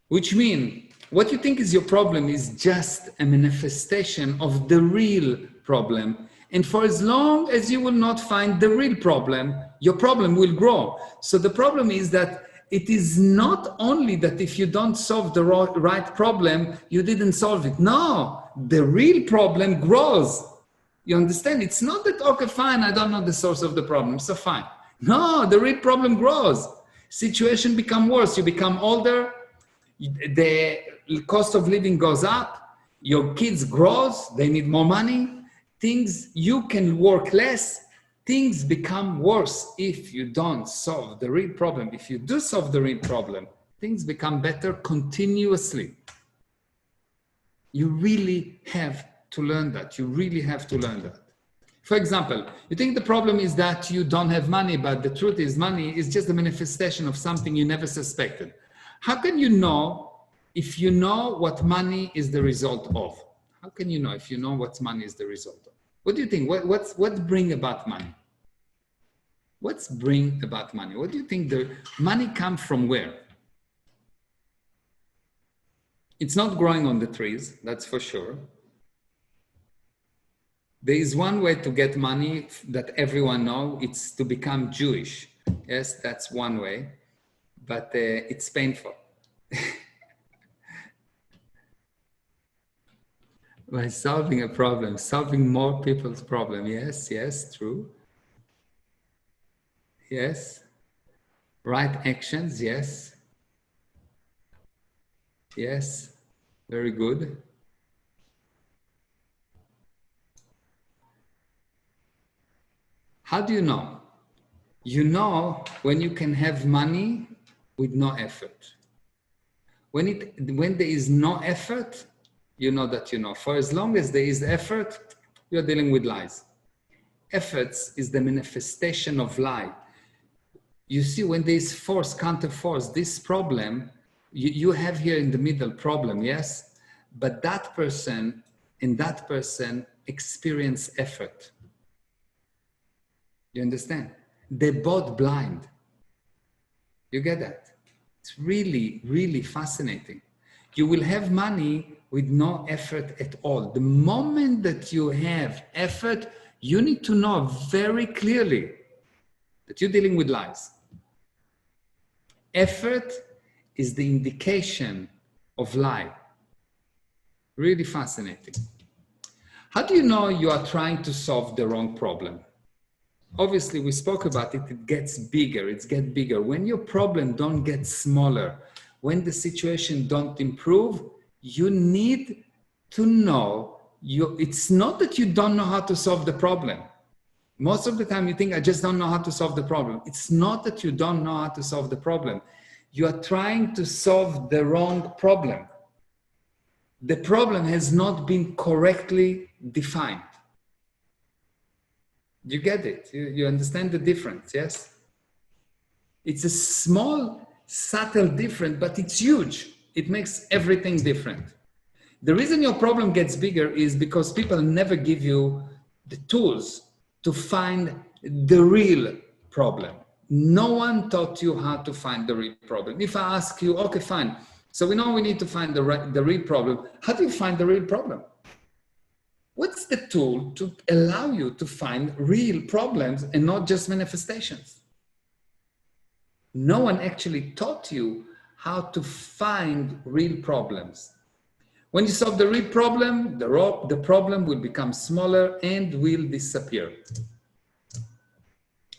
S1: Which means, what you think is your problem is just a manifestation of the real problem. And for as long as you will not find the real problem, your problem will grow. So the problem is that it is not only that if you don't solve the right problem, you didn't solve it. No, the real problem grows. You understand? It's not that, okay, fine, I don't know the source of the problem, so fine. No, the real problem grows. Situation become worse. You become older. The cost of living goes up. Your kids grows. They need more money. You can work less. Things become worse if you don't solve the real problem. If you do solve the real problem, things become better continuously. You really have to learn that. You really have to learn that. For example, you think the problem is that you don't have money, but the truth is money is just a manifestation of something you never suspected. How can you know if you know what money is the result of? How can you know if you know what money is the result of? What do you think? What bring about money? What's bring about money? What do you think the money come from where? It's not growing on the trees, that's for sure. There is one way to get money that everyone knows, it's to become Jewish. Yes, that's one way, but it's painful. By solving a problem, solving more people's problem. Yes, true. Yes. Right actions, yes. Yes, very good. How do you know? You know when you can have money with no effort. When there is no effort, you know that you know. For as long as there is effort, you're dealing with lies. Efforts is the manifestation of lie. You see, when there is force, counter force, this problem, you have here in the middle problem, yes? But that person and that person experience effort. You understand? They're both blind. You get that? It's really, really fascinating. You will have money with no effort at all. The moment that you have effort, you need to know very clearly that you're dealing with lies. Effort is the indication of lie. Really fascinating. How do you know you are trying to solve the wrong problem? obviously we spoke about it, it gets bigger, it's get bigger. When your problem don't get smaller, when the situation don't improve, you need to know, it's not that you don't know how to solve the problem. Most of the time you think, I just don't know how to solve the problem. It's not that you don't know how to solve the problem. You are trying to solve the wrong problem. The problem has not been correctly defined. You get it? You understand the difference, yes? It's a small, subtle difference, but it's huge. It makes everything different. The reason your problem gets bigger is because people never give you the tools to find the real problem. No one taught you how to find the real problem. If I ask you, okay, fine. So we know we need to find the real problem. How do you find the real problem? What's the tool to allow you to find real problems and not just manifestations? No one actually taught you how to find real problems. When you solve the real problem, the problem will become smaller and will disappear.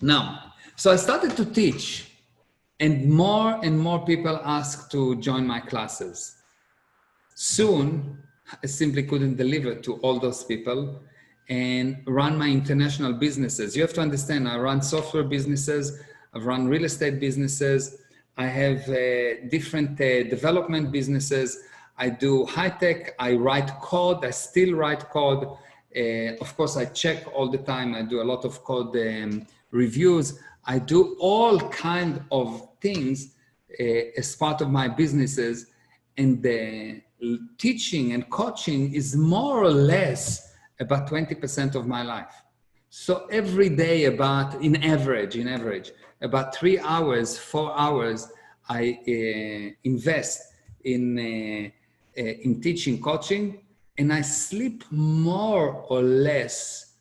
S1: Now, so I started to teach, and more people asked to join my classes. Soon, I simply couldn't deliver to all those people and run my international businesses. You have to understand, I run software businesses, I've run real estate businesses, I have different development businesses, I do high tech, I write code, I still write code. Of course, I check all the time, I do a lot of code reviews. I do all kinds of things as part of my businesses, and the teaching and coaching is more or less about 20% of my life. So every day in average, about 3 hours, 4 hours, I invest in teaching, coaching, and I sleep more or less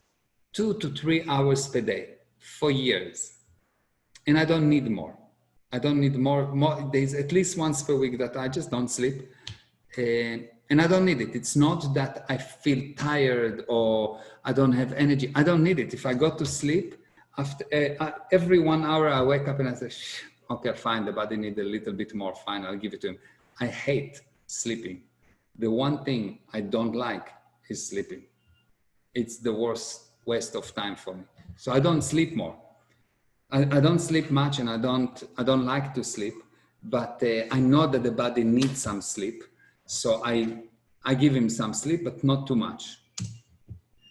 S1: 2 to 3 hours per day for years. And I don't need more. I don't need more. There's at least once per week that I just don't sleep. And I don't need it. It's not that I feel tired or I don't have energy. I don't need it. If I go to sleep, after every 1 hour I wake up and I say, okay, fine, the body needs a little bit more, fine, I'll give it to him. I hate sleeping. The one thing I don't like is sleeping. It's the worst waste of time for me. So I don't sleep more. I don't sleep much, and I don't like to sleep, but I know that the body needs some sleep. So I give him some sleep, but not too much.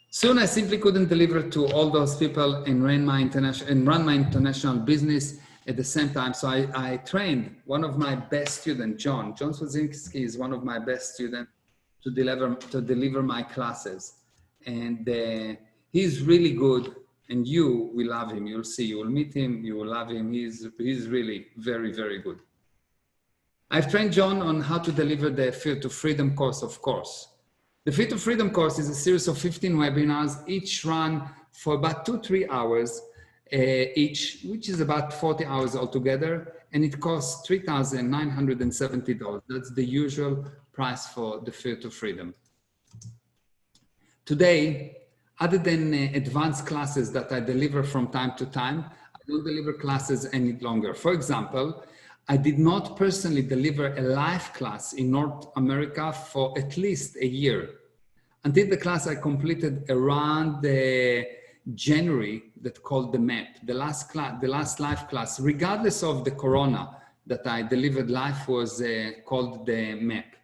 S1: Soon I simply couldn't deliver to all those people and run my international business at the same time. So I trained one of my best students, John Swazinski is one of my best students to deliver my classes. And he's really good, and you will love him. You'll see, you will meet him, you will love him. He's really very, very good. I've trained John on how to deliver the Fear to Freedom course, of course. The Fear to Freedom course is a series of 15 webinars, each run for about 2-3 hours each, which is about 40 hours altogether, and it costs $3,970. That's the usual price for the Fear to Freedom. Today, other than advanced classes that I deliver from time to time, I don't deliver classes any longer. For example, I did not personally deliver a live class in North America for at least a year. Until the class I completed around January, that called the MAP, the last live class, regardless of the Corona that I delivered live, was called the MAP.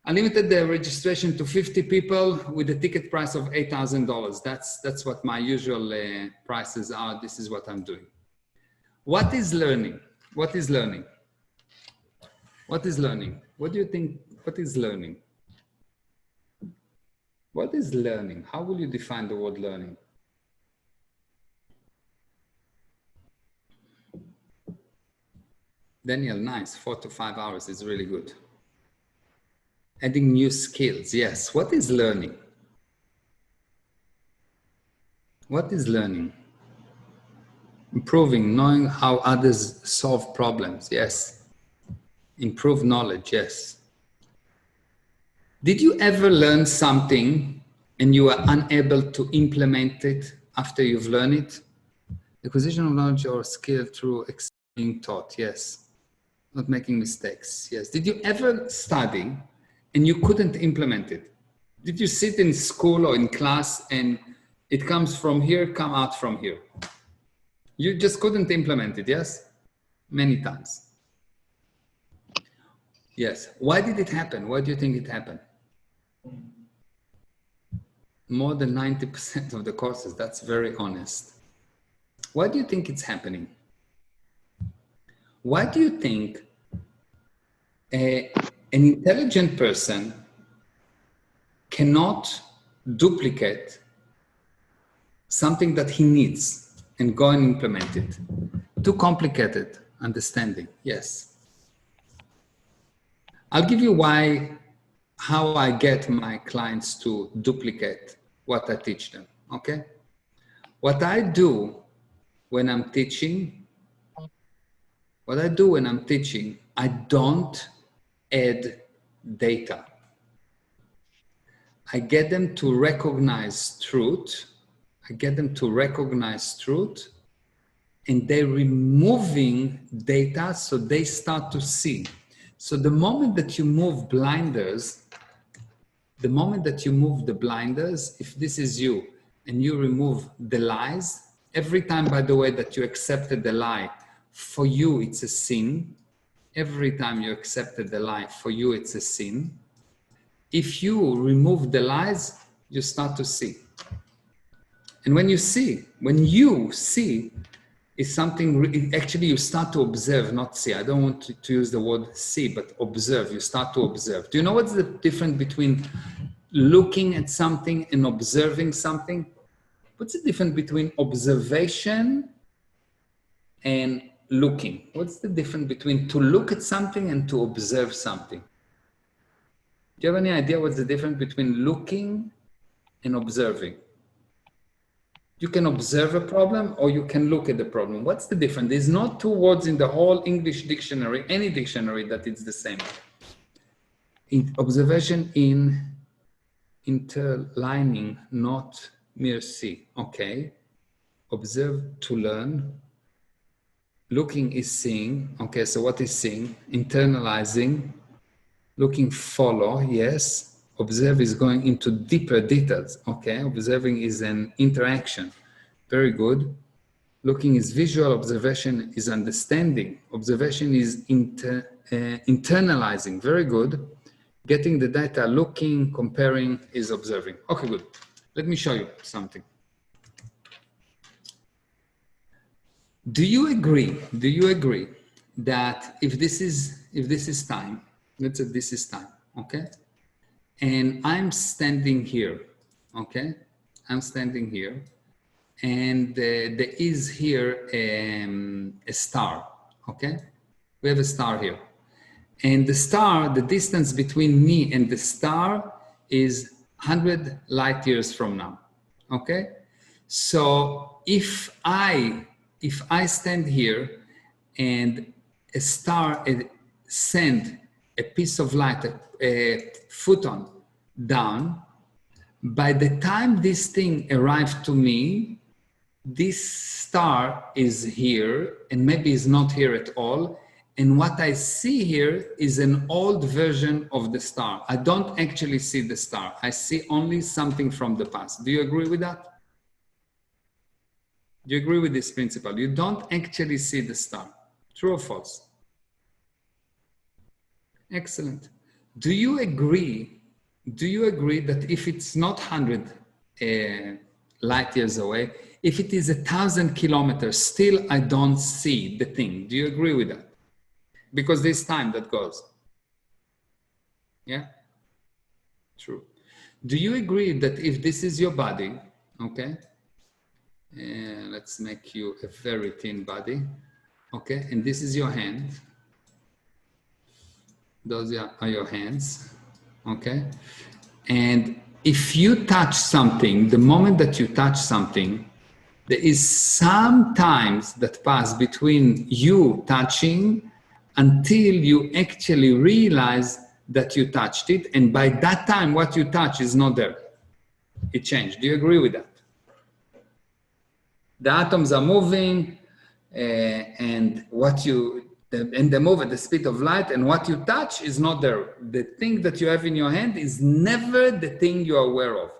S1: I limited the registration to 50 people with a ticket price of $8,000. That's what my usual prices are. This is what I'm doing. What is learning? What is learning? What is learning? What do you think? What is learning? What is learning? How will you define the word learning? Daniel, nice. 4 to 5 hours is really good. Adding new skills. Yes. What is learning? What is learning? Improving, knowing how others solve problems. Yes. Improve knowledge. Yes. Did you ever learn something and you are unable to implement it after you've learned it? Acquisition of knowledge or skill through being taught, yes. Not making mistakes, yes. Did you ever study and you couldn't implement it? Did you sit in school or in class and it comes from here, come out from here? You just couldn't implement it, yes? Many times. Yes. Why did it happen? Why do you think it happened? More than 90% of the courses, that's very honest. Why do you think it's happening? Why do you think an intelligent person cannot duplicate something that he needs and go and implement it? Too complicated understanding, yes. I'll give you how I get my clients to duplicate what I teach them, okay? What I do when I'm teaching, I don't add data. I get them to recognize truth. And they're removing data so they start to see. So the moment that you move blinders, if this is you and you remove the lies, every time, by the way, that you accepted the lie, for you it's a sin. Every time you accepted the lie, for you it's a sin. If you remove the lies, you start to see. And when you see is something, actually you start to observe, not see. I don't want to use the word see, but observe. You start to observe. Do you know what's the difference between looking at something and observing something? What's the difference between observation and looking? What's the difference between to look at something and to observe something? Do you have any idea what's the difference between looking and observing? You can observe a problem or you can look at the problem. What's the difference? There's not two words in the whole English dictionary, any dictionary, that it's the same. Observation in interlining, not mere see. Okay. Observe to learn. Looking is seeing. Okay, so what is seeing? Internalizing. Looking, follow, yes. Observe is going into deeper details. Okay, observing is an interaction. Very good. Looking is visual, observation is understanding. Observation is internalizing. Very good. Getting the data, looking, comparing is observing. Okay, good. Let me show you something. Do you agree that if this is time, let's say this is time, okay? And I'm standing here, okay? I'm standing here, and there is here a star, okay? We have a star here. And the star, the distance between me and the star is 100 light years from now, okay? So if I stand here and a star send a piece of light, a photon down, by the time this thing arrived to me, this star is here and maybe is not here at all. And what I see here is an old version of the star. I don't actually see the star. I see only something from the past. Do you agree with that? Do you agree with this principle? You don't actually see the star. True or false? Excellent. Do you agree that if it's not 100 light years away, if it is 1,000 kilometers, still I don't see the thing? Do you agree with that? Because there's time that goes. Yeah? True. Do you agree that if this is your body, okay? Let's make you a very thin body, okay? And this is your hand. Those are your hands, okay? And if you touch something, the moment that you touch something, there is some times that pass between you touching until you actually realize that you touched it. And by that time, what you touch is not there. It changed. Do you agree with that? The atoms are moving, and they move at the speed of light, and what you touch is not there. The thing that you have in your hand is never the thing you are aware of.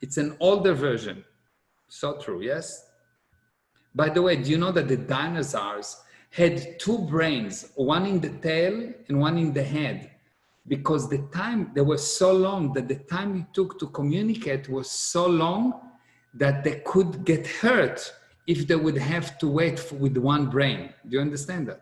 S1: It's an older version. So true, yes? By the way, do you know that the dinosaurs had two brains, one in the tail and one in the head? Because the time, they were so long that the time it took to communicate was so long that they could get hurt if they would have to wait with one brain. Do you understand that?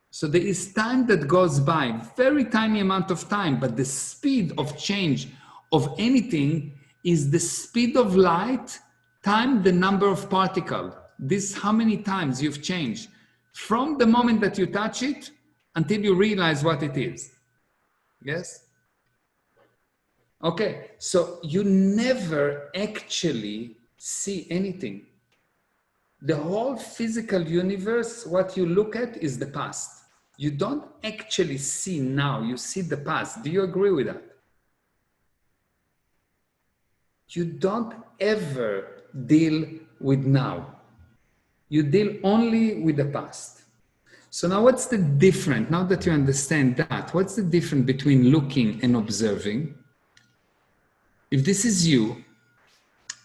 S1: So there is time that goes by, very tiny amount of time, but the speed of change of anything is the speed of light times the number of particles. This how many times you've changed from the moment that you touch it until you realize what it is. Yes? Okay, so you never actually see anything. The whole physical universe, what you look at is the past. You don't actually see now, you see the past. Do you agree with that? You don't ever deal with now. You deal only with the past. So now what's the difference? Now that you understand that, what's the difference between looking and observing? If this is you,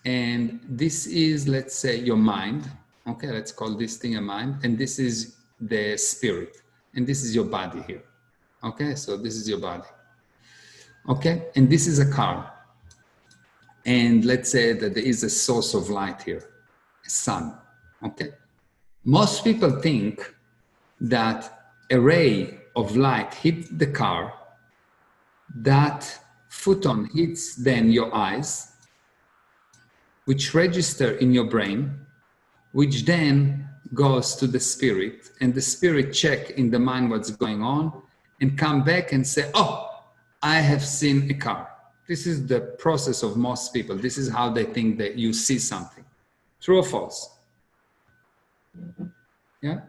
S1: and this is, let's say, your mind, okay, let's call this thing a mind, and this is the spirit, and this is your body here. Okay, so this is your body. Okay, and this is a car. And let's say that there is a source of light here, a sun. Okay, most people think that a ray of light hits the car, that photon hits then your eyes, which register in your brain, which then goes to the spirit, and the spirit check in the mind what's going on and come back and say, oh, I have seen a car. This is the process of most people. This is how they think that you see something. True or false? Yeah?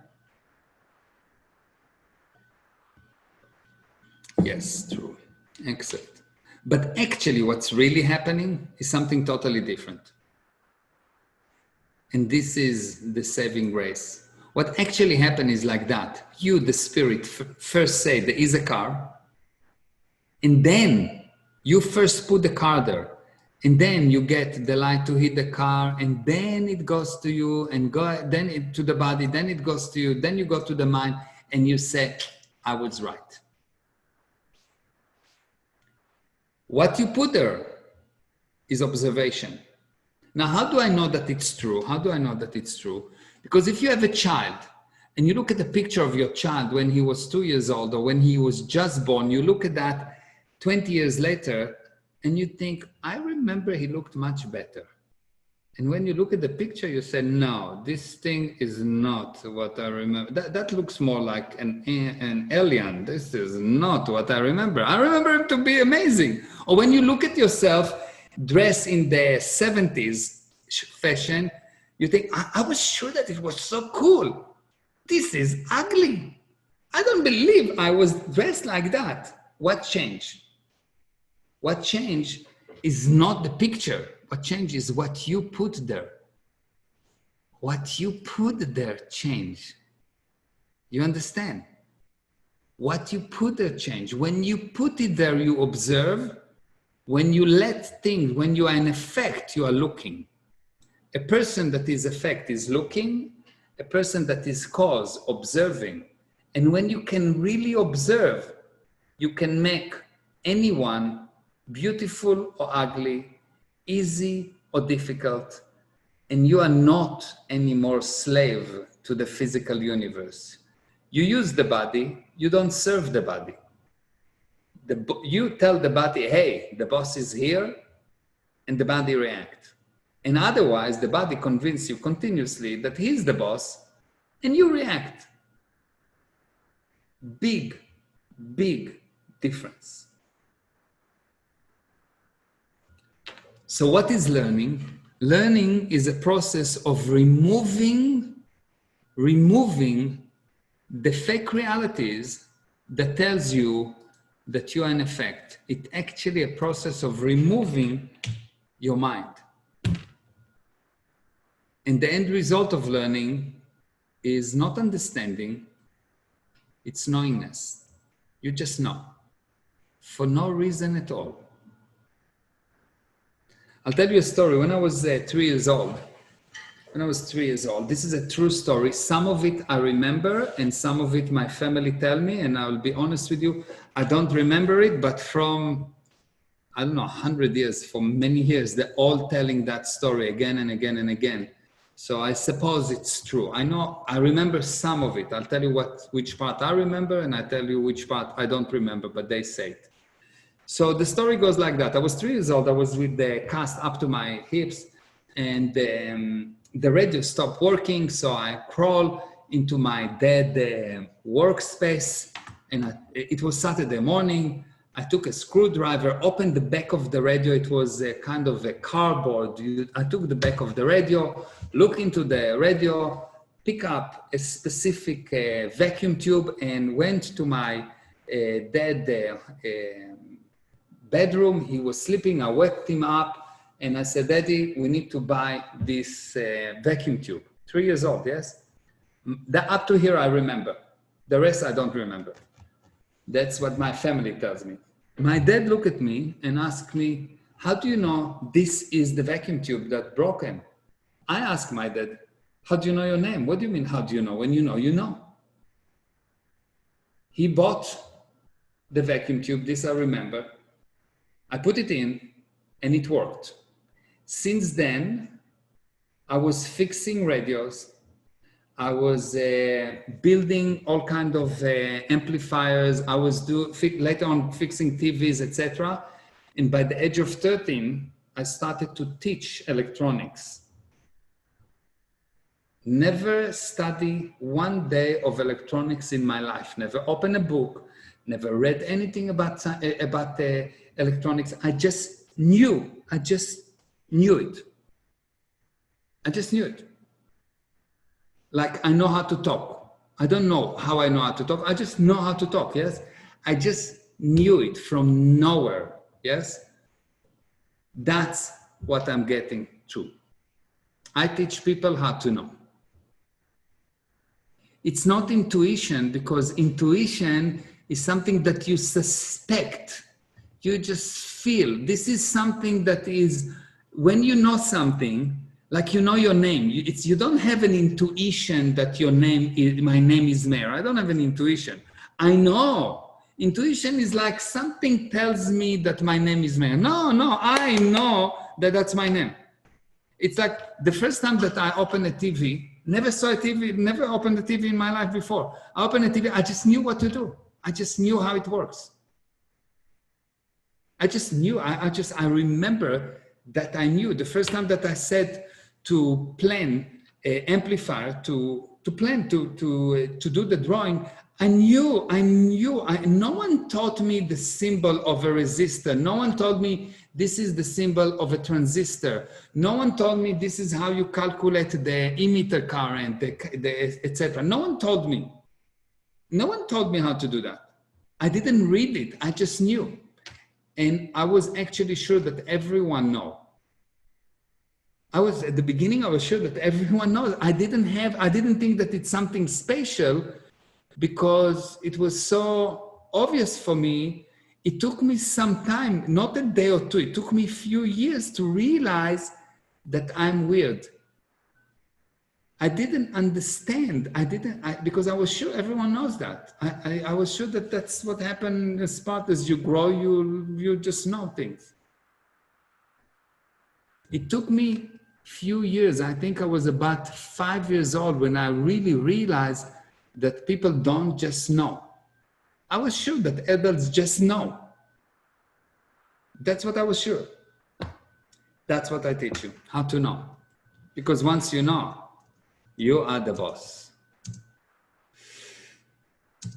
S1: Yes, true. Excellent. But actually what's really happening is something totally different. And this is the saving grace. What actually happened is like that. You, the spirit, first say there is a car, and then you first put the car there, and then you get the light to hit the car, and then it goes to you, and then to the body, then it goes to you, then you go to the mind, and you say, I was right. What you put there is observation. Now, how do I know that it's true? How do I know that it's true? Because if you have a child and you look at the picture of your child when he was 2 years old or when he was just born, you look at that 20 years later and you think, I remember he looked much better. And when you look at the picture, you say, no, this thing is not what I remember. That looks more like an alien. This is not what I remember. I remember him to be amazing. Or when you look at yourself dressed in the 70s fashion, you think, I was sure that it was so cool. This is ugly. I don't believe I was dressed like that. What changed? What changed is not the picture. What changed is what you put there. What you put there changed. You understand? What you put there changed. When you put it there, you observe. When you let things, when you are in effect, you are looking. A person that is effect is looking. A person that is cause, observing. And when you can really observe, you can make anyone beautiful or ugly, easy or difficult, and you are not anymore slave to the physical universe. You use the body, you don't serve the body. You tell the body, hey, the boss is here, and the body reacts. And otherwise, the body convinces you continuously that he's the boss, and you react. Big, big difference. So what is learning? Learning is a process of removing the fake realities that tells you that you are in effect. It's actually a process of removing your mind. And the end result of learning is not understanding, it's knowingness. You just know, for no reason at all. I'll tell you a story. When I was 3 years old, this is a true story. Some of it I remember, and some of it my family tell me, and I'll be honest with you, I don't remember it, but from, I don't know, 100 years, for many years, they're all telling that story again and again and again. So I suppose it's true. I remember some of it. I'll tell you which part I remember, and I tell you which part I don't remember, but they say it. So the story goes like that. I was 3 years old. I was with the cast up to my hips, and the radio stopped working. So I crawled into my dad's workspace, and it was Saturday morning. I took a screwdriver, opened the back of the radio. It was a kind of a cardboard. I took the back of the radio, looked into the radio, picked up a specific vacuum tube, and went to my dad's bedroom. He was sleeping. I waked him up, and I said, "Daddy, we need to buy this vacuum tube." 3 years old, yes? Up to here, I remember. The rest, I don't remember. That's what my family tells me. My dad looked at me and asked me, "How do you know this is the vacuum tube that's broken?" I asked my dad, "How do you know your name?" "What do you mean, how do you know? When you know, you know." He bought the vacuum tube, this I remember. I put it in, and it worked. Since then, I was fixing radios. I was building all kinds of amplifiers. I was later on fixing TVs, etc. And by the age of 13, I started to teach electronics. Never study one day of electronics in my life. Never opened a book. Never read anything about electronics. I just knew. I just knew it. I just knew it. Like I know how to talk. I don't know how I know how to talk. I just know how to talk, yes? I just knew it from nowhere, yes? That's what I'm getting to. I teach people how to know. It's not intuition, because intuition is something that you suspect. You just feel. This is something that is, when you know something, like you know your name, you don't have an intuition that my name is Meir. I don't have an intuition. I know. Intuition is like something tells me that my name is Meir. No, I know that that's my name. It's like the first time that I opened a TV, never saw a TV, never opened a TV in my life before. I opened a TV, I just knew what to do. I just knew how it works. I just knew, I remember that I knew the first time that I said to plan an amplifier, to do the drawing, I knew, no one taught me the symbol of a resistor. No one told me this is the symbol of a transistor. No one told me this is how you calculate the emitter current, etc. No one told me. No one told me how to do that. I didn't read it, I just knew. And I was actually sure that everyone knows. At the beginning, I was sure that everyone knows. I didn't think that it's something special, because it was so obvious for me. It took me some time, not a day or two, it took me a few years to realize that I'm weird. I didn't understand. Because I was sure everyone knows that. I was sure that that's what happened as part as you grow, you just know things. It took me a few years. I think I was about 5 years old when I really realized that people don't just know. I was sure that adults just know. That's what I was sure. That's what I teach you, how to know. Because once you know, you are the boss.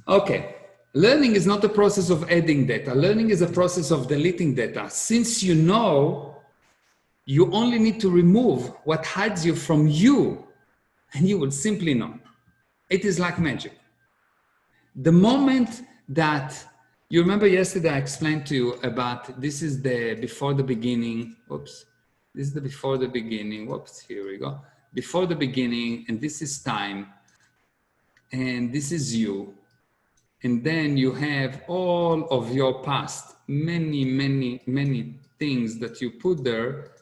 S1: Okay, learning is not a process of adding data. Learning is a process of deleting data. Since you know, you only need to remove what hides you from you, and you will simply know. It is like magic. The moment that, you remember yesterday I explained to you about, this is the before the beginning, whoops, this is the before the beginning, whoops, here we go. before the beginning, and this is time, and this is you. And then you have all of your past, many, many, many things that you put there,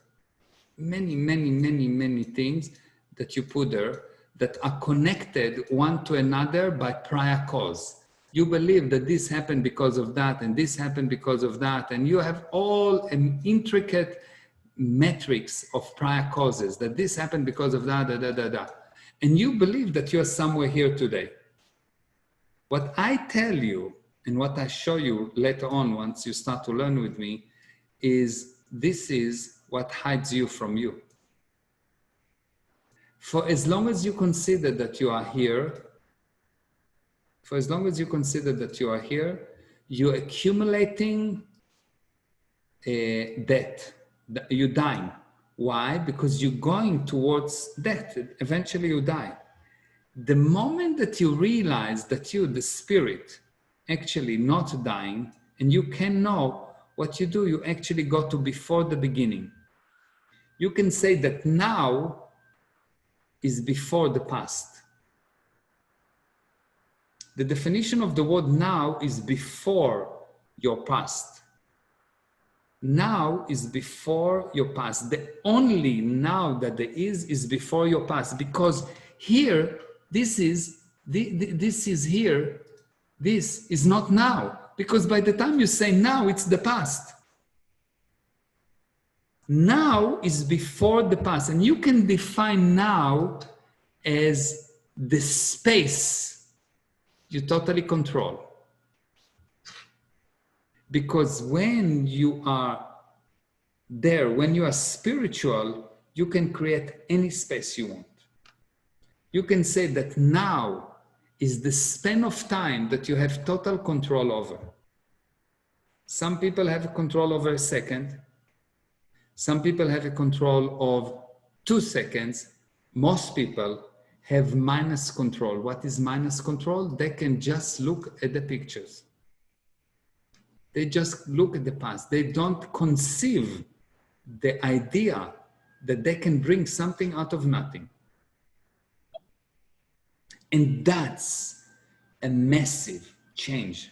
S1: many things that you put there that are connected one to another by prior cause. You believe that this happened because of that, and this happened because of that, and you have all an intricate metrics of prior causes, that this happened because of that, and you believe that you're somewhere here today. What I tell you and what I show you later on, once you start to learn with me, is this is what hides you from you. For as long as you consider that you are here, you're accumulating debt. You're dying. Why? Because you're going towards death. Eventually you die. The moment that you realize that you, the spirit, actually not dying, and you can know what you do, you actually go to before the beginning. You can say that now is before the past. The definition of the word now is before your past. Now is before your past. The only now that there is before your past, because here, this is here, this is not now, because by the time you say now, it's the past. Now is before the past, and you can define now as the space you totally control. Because when you are there, when you are spiritual, you can create any space you want. You can say that now is the span of time that you have total control over. Some people have control over a second. Some people have a control of 2 seconds. Most people have minus control. What is minus control? They can just look at the pictures. They just look at the past. They don't conceive the idea that they can bring something out of nothing. And that's a massive change.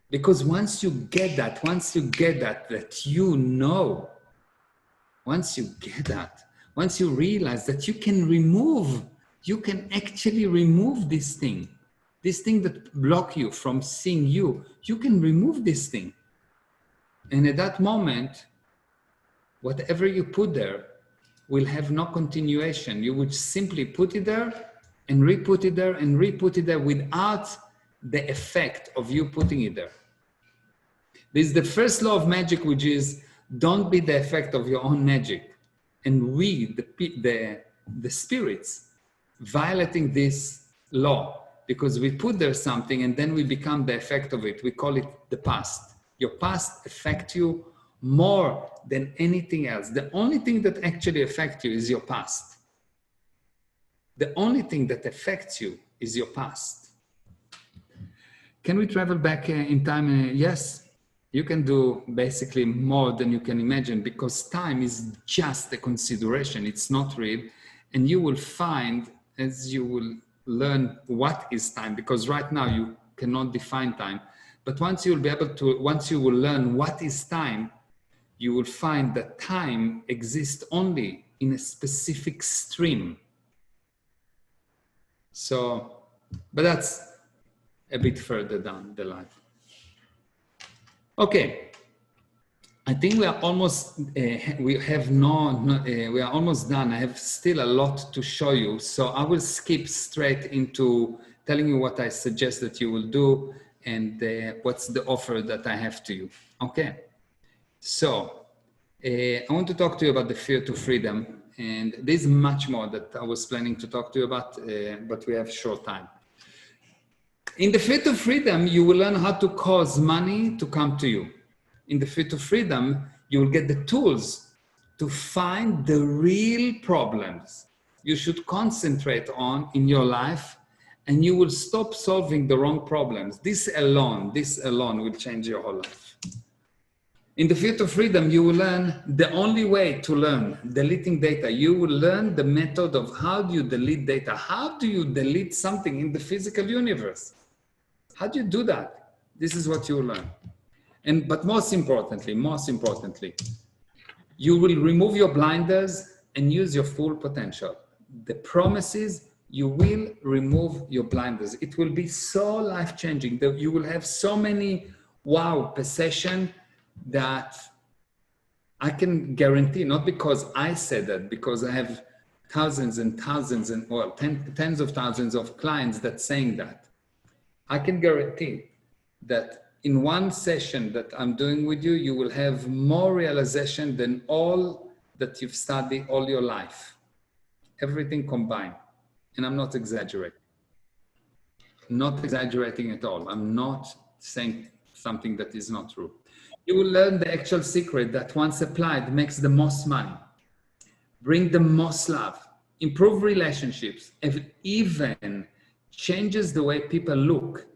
S1: Because once you get that, that you know, once you get that, once you realize that you can actually remove this thing that block you from seeing you can remove this thing. And at that moment, whatever you put there will have no continuation. You would simply put it there and re-put it there and re-put it there without the effect of you putting it there. This is the first law of magic, which is don't be the effect of your own magic. And we, the spirits, violating this law because we put there something and then we become the effect of it. We call it the past. Your past affects you more than anything else. The only thing that actually affects you is your past. The only thing that affects you is your past. Can we travel back in time? Yes, you can do basically more than you can imagine, because time is just a consideration. It's not real. And you will find, as you will learn what is time, because right now you cannot define time. But once you will learn what is time, you will find that time exists only in a specific stream. So, but that's a bit further down the line. Okay, I think we are almost we are almost done. I have still a lot to show you, so I will skip straight into telling you what I suggest that you will do and what's the offer that I have to you. Okay, so I want to talk to you about the fear to freedom. And there's much more that I was planning to talk to you about, but we have short time. In the Fear to Freedom, you will learn how to cause money to come to you. In the Fear to Freedom, you will get the tools to find the real problems you should concentrate on in your life, and you will stop solving the wrong problems. This alone will change your whole life. In the Fear to Freedom, you will learn the only way to learn deleting data. You will learn the method of how do you delete data? How do you delete something in the physical universe? How do you do that? This is what you will learn. But most importantly, you will remove your blinders and use your full potential. The promise is you will remove your blinders. It will be so life-changing that you will have so many wow possession that I can guarantee, not because I said that, because I have thousands and thousands and well, tens of thousands of clients that saying that. I can guarantee that in one session that I'm doing with you, you will have more realization than all that you've studied all your life. Everything combined. And I'm not exaggerating. Not exaggerating at all. I'm not saying something that is not true. You will learn the actual secret that once applied makes the most money, bring the most love, improve relationships, and even changes the way people look,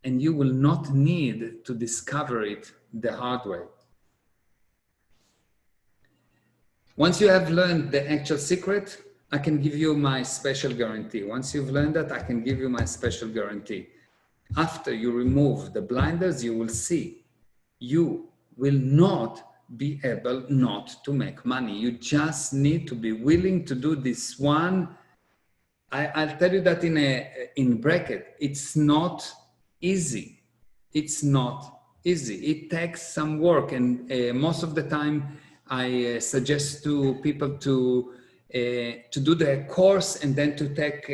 S1: and you will not need to discover it the hard way. Once you have learned the actual secret, I can give you my special guarantee. Once you've learned that, I can give you my special guarantee. After you remove the blinders, you will see you will not be able not to make money. You just need to be willing to do this one. I'll tell you that in bracket, it's not easy. It's not easy. It takes some work. And most of the time I suggest to people to do the course and then to take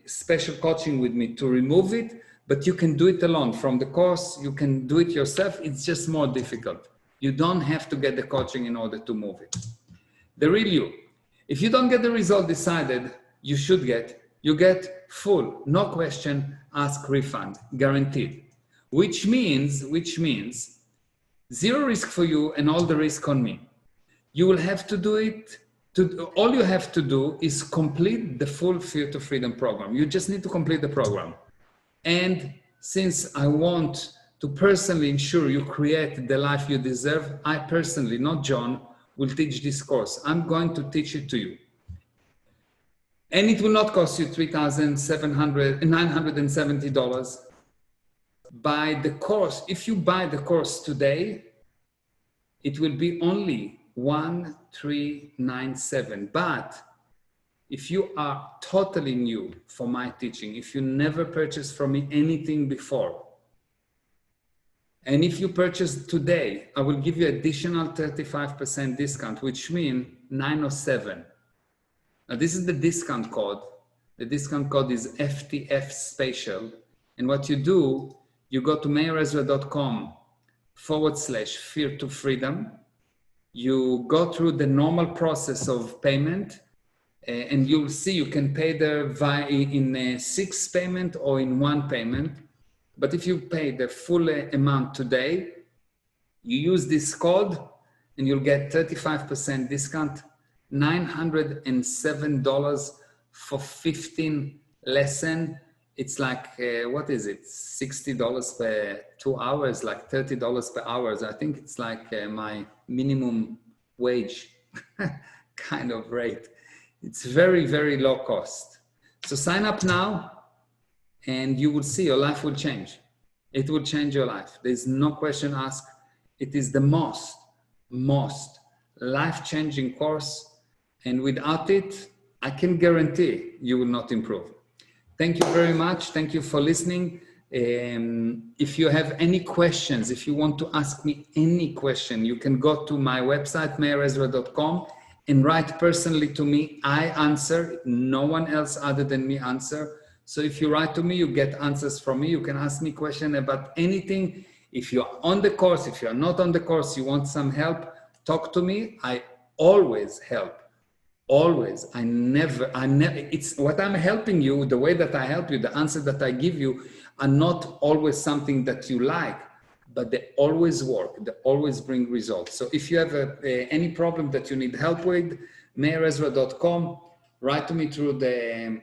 S1: special coaching with me to remove it. But you can do it alone. From the course, you can do it yourself. It's just more difficult. You don't have to get the coaching in order to move it. The real you. If you don't get the result decided you should get, you get full, no question, ask refund, guaranteed. Which means zero risk for you and all the risk on me. You will have to do it. All you have to do is complete the full Fear to Freedom program. You just need to complete the program. And since I want to personally ensure you create the life you deserve, I personally, not John, will teach this course. I'm going to teach it to you. And it will not cost you $3,970. Buy the course. If you buy the course today, it will be only $1,397. But if you are totally new for my teaching, if you never purchased from me anything before, and if you purchase today, I will give you additional 35% discount, which means $907. Now this is the discount code. The discount code is FTF Special. And what you do, you go to meir-ezra.com/fear to freedom. You go through the normal process of payment. And you'll see you can pay there in a 6 payment or in 1 payment. But if you pay the full amount today, you use this code and you'll get 35% discount, $907 for 15 lessons. It's like, what is it? $60 per 2 hours, like $30 per hour. I think it's like my minimum wage kind of rate. It's very, very low cost. So sign up now and you will see your life will change. It will change your life. There's no question asked. It is the most life-changing course. And without it, I can guarantee you will not improve. Thank you very much. Thank you for listening. If you have any questions, if you want to ask me any question, you can go to my website, meir-ezra.com. and write personally to me. I answer, no one else other than me answer. So if you write to me, you get answers from me. You can ask me questions about anything. If you're on the course, if you're not on the course, you want some help, talk to me. I always help, always. I never, it's what I'm helping you, the way that I help you, the answer that I give you are not always something that you like, but they always work, they always bring results. So if you have any problem that you need help with, meir-ezra.com, write to me through the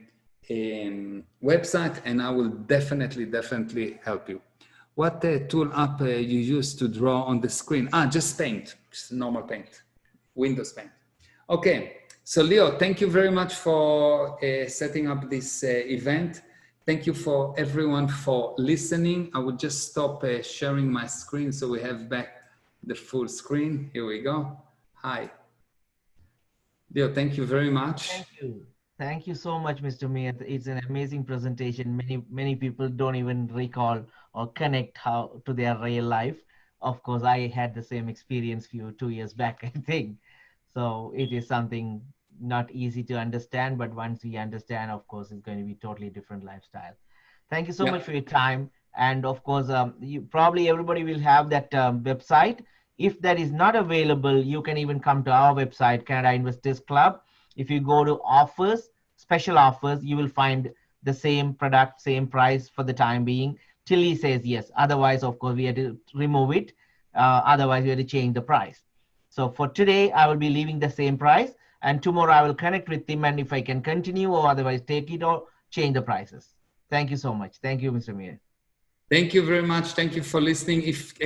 S1: website and I will definitely help you. What tool app you use to draw on the screen? Just Paint, just normal Paint, Windows Paint. Okay, so Leo, thank you very much for setting up this event. Thank you for everyone for listening. I will just stop sharing my screen so we have back the full screen. Here we go. Hi. Leo, thank you very much.
S2: Thank you. Thank you so much, Mr. Meir. It's an amazing presentation. Many people don't even recall or connect how to their real life. Of course, I had the same experience 2 years back, I think. So it is something not easy to understand, but once we understand, of course, it's going to be totally different lifestyle. Thank you so much for your time. And of course, you probably everybody will have that website. If that is not available, you can even come to our website, Canada Investors Club. If you go to offers, special offers, you will find the same product, same price for the time being, till he says yes. Otherwise, of course, we have to remove it. Otherwise, we have to change the price. So for today, I will be leaving the same price. And tomorrow, I will connect with him. And if I can continue or otherwise take it or change the prices. Thank you so much. Thank you, Mr. Meir.
S1: Thank you very much. Thank you for listening. If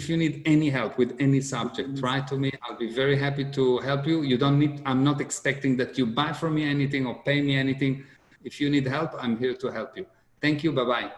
S1: you need any help with any subject, write to me. I'll be very happy to help you. I'm not expecting that you buy from me anything or pay me anything. If you need help, I'm here to help you. Thank you. Bye-bye.